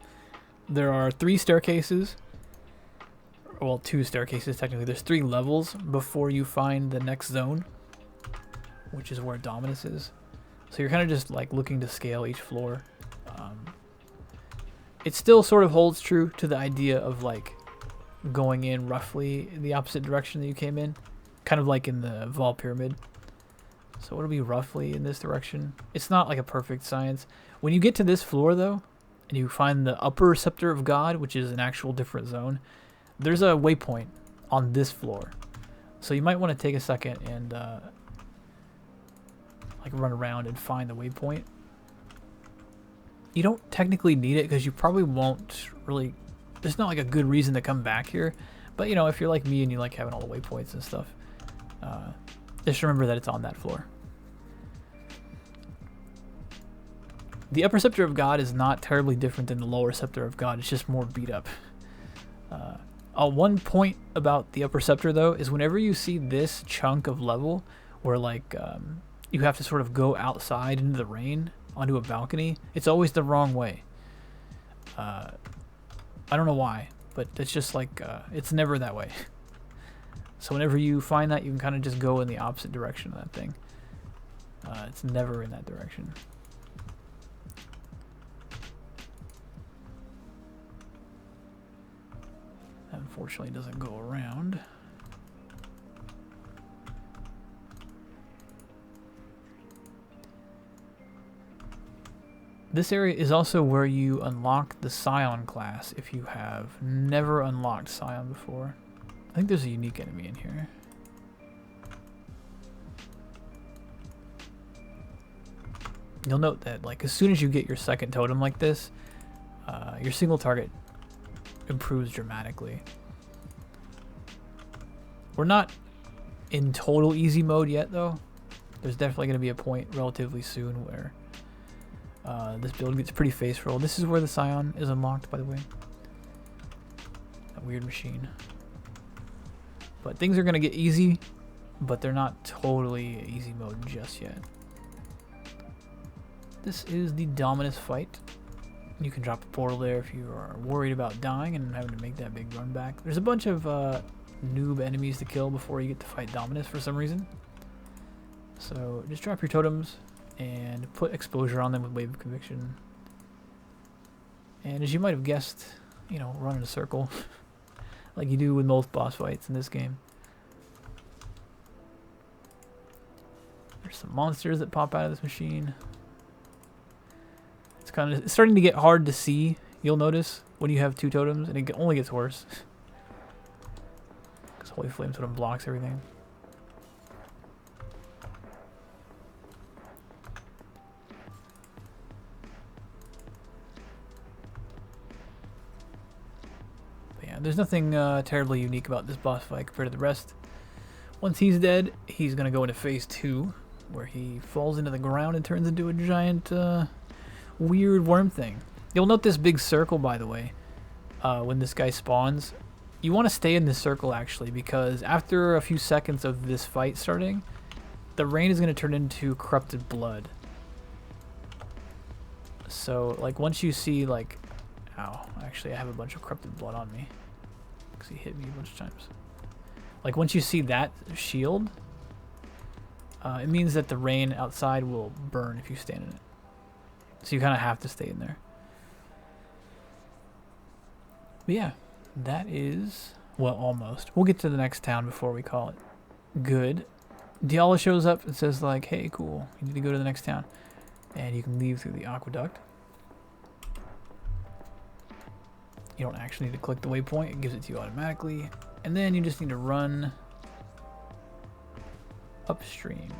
[SPEAKER 1] There are 3 staircases, well 2 staircases technically, there's 3 levels before you find the next zone, which is where Dominus is. So you're kind of just like looking to scale each floor. It still sort of holds true to the idea of like going in roughly in the opposite direction that you came in, kind of like in the Vol Pyramid. So it'll be roughly in this direction. It's not like a perfect science. When you get to this floor, though, and you find the upper Scepter of God, which is an actual different zone, there's a waypoint on this floor. So you might want to take a second and like run around and find the waypoint. You don't technically need it because you probably won't really... There's not like a good reason to come back here. But, you know, if you're like me and you like having all the waypoints and stuff, just remember that it's on that floor. The upper Scepter of God is not terribly different than the lower Scepter of God. It's just more beat up. One point about the upper Scepter, though, is whenever you see this chunk of level where, like, you have to sort of go outside into the rain onto a balcony, it's always the wrong way. I don't know why, but it's just like, it's never that way. So whenever you find that, you can kind of just go in the opposite direction of that thing. It's never in that direction. Unfortunately, it doesn't go around. This area is also where you unlock the Scion class if you have never unlocked Scion before. I think there's a unique enemy in here. You'll note that like as soon as you get your second totem like this, your single target improves dramatically. We're not in total easy mode yet though. There's definitely going to be a point relatively soon where this build gets pretty faithful. This is where the Scion is unlocked, by the way. That weird machine. But things are going to get easy, but they're not totally easy mode just yet. This is the Dominus fight. You can drop a portal there if you are worried about dying and having to make that big run back. There's a bunch of noob enemies to kill before you get to fight Dominus for some reason. So just drop your totems and put exposure on them with Wave of Conviction. And as you might have guessed, you know, run in a circle like you do with most boss fights in this game. There's some monsters that pop out of this machine. It's starting to get hard to see, you'll notice, when you have two totems, and it only gets worse. Because Holy Flame Totem blocks everything. But yeah, there's nothing terribly unique about this boss fight compared to the rest. Once he's dead, he's going to go into phase 2, where he falls into the ground and turns into a giant... weird worm thing. You'll note this big circle, by the way, when this guy spawns. You want to stay in this circle, actually, because after a few seconds of this fight starting, the rain is going to turn into corrupted blood. So, like, once you see, like... Ow. Actually, I have a bunch of corrupted blood on me. Because he hit me a bunch of times. Like, once you see that shield, it means that the rain outside will burn if you stand in it. So you kind of have to stay in there. But yeah, that is... Well, almost. We'll get to the next town before we call it good. Diala shows up and says like, hey, cool, you need to go to the next town. And you can leave through the aqueduct. You don't actually need to click the waypoint. It gives it to you automatically. And then you just need to run upstream.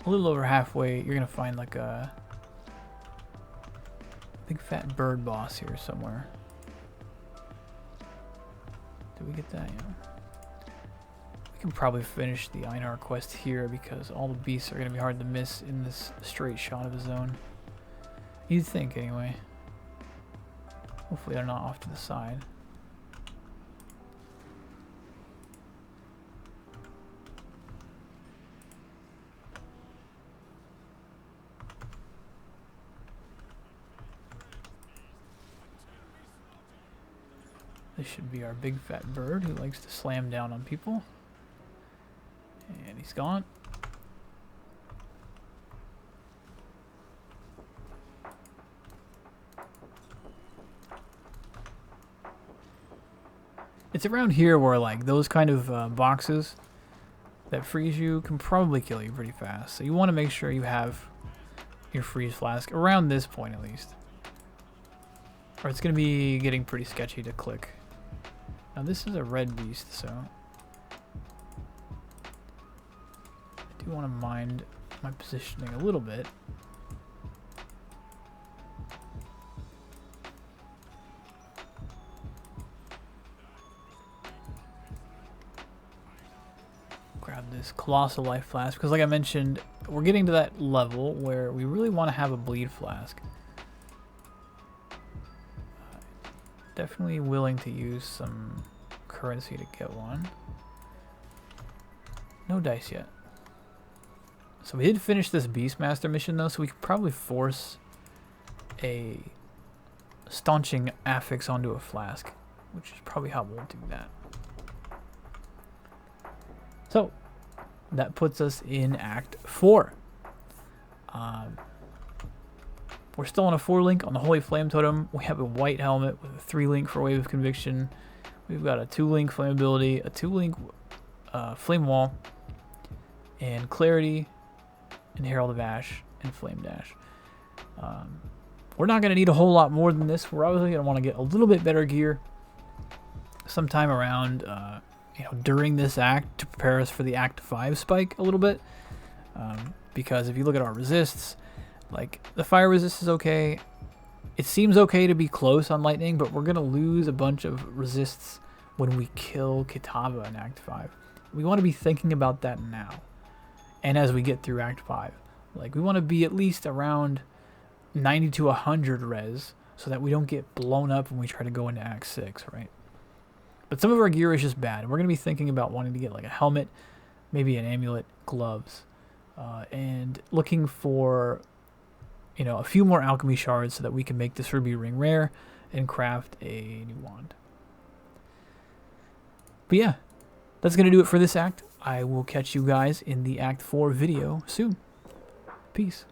[SPEAKER 1] A little over halfway, you're gonna find like a big fat bird boss here somewhere. Did we get that? Yeah. We can probably finish the Einar quest here because all the beasts are gonna be hard to miss in this straight shot of the zone. You'd think, anyway. Hopefully they're not off to the side. This should be our big fat bird who likes to slam down on people. And he's gone. It's around here where like those kind of boxes that freeze you can probably kill you pretty fast. So you want to make sure you have your freeze flask around this point at least. Or it's going to be getting pretty sketchy to click. Now this is a red beast, so I do want to mind my positioning a little bit. Grab this colossal life flask because like I mentioned, we're getting to that level where we really want to have a bleed flask. Definitely willing to use some currency to get one. No dice yet. So we did finish this Beastmaster mission though, so we could probably force a staunching affix onto a flask, which is probably how we'll do that. So that puts us in Act 4. We're still on a 4-link on the Holy Flame Totem. We have a white helmet with a 3-link for Wave of Conviction. We've got a 2-link Flammability, a 2-link Flame Wall, and Clarity, and Herald of Ash, and Flame Dash. we're not going to need a whole lot more than this. We're obviously going to want to get a little bit better gear sometime around, during this act to prepare us for the Act 5 spike a little bit. Because if you look at our resists, like, the fire resist is okay. It seems okay to be close on lightning, but we're going to lose a bunch of resists when we kill Kitava in Act 5. We want to be thinking about that now. And as we get through Act 5. Like, we want to be at least around 90 to 100 res so that we don't get blown up when we try to go into Act 6, right? But some of our gear is just bad. And we're going to be thinking about wanting to get like a helmet, maybe an amulet, gloves, and looking for, a few more alchemy shards so that we can make this ruby ring rare and craft a new wand. But yeah, that's going to do it for this act. I will catch you guys in the Act 4 video soon. Peace.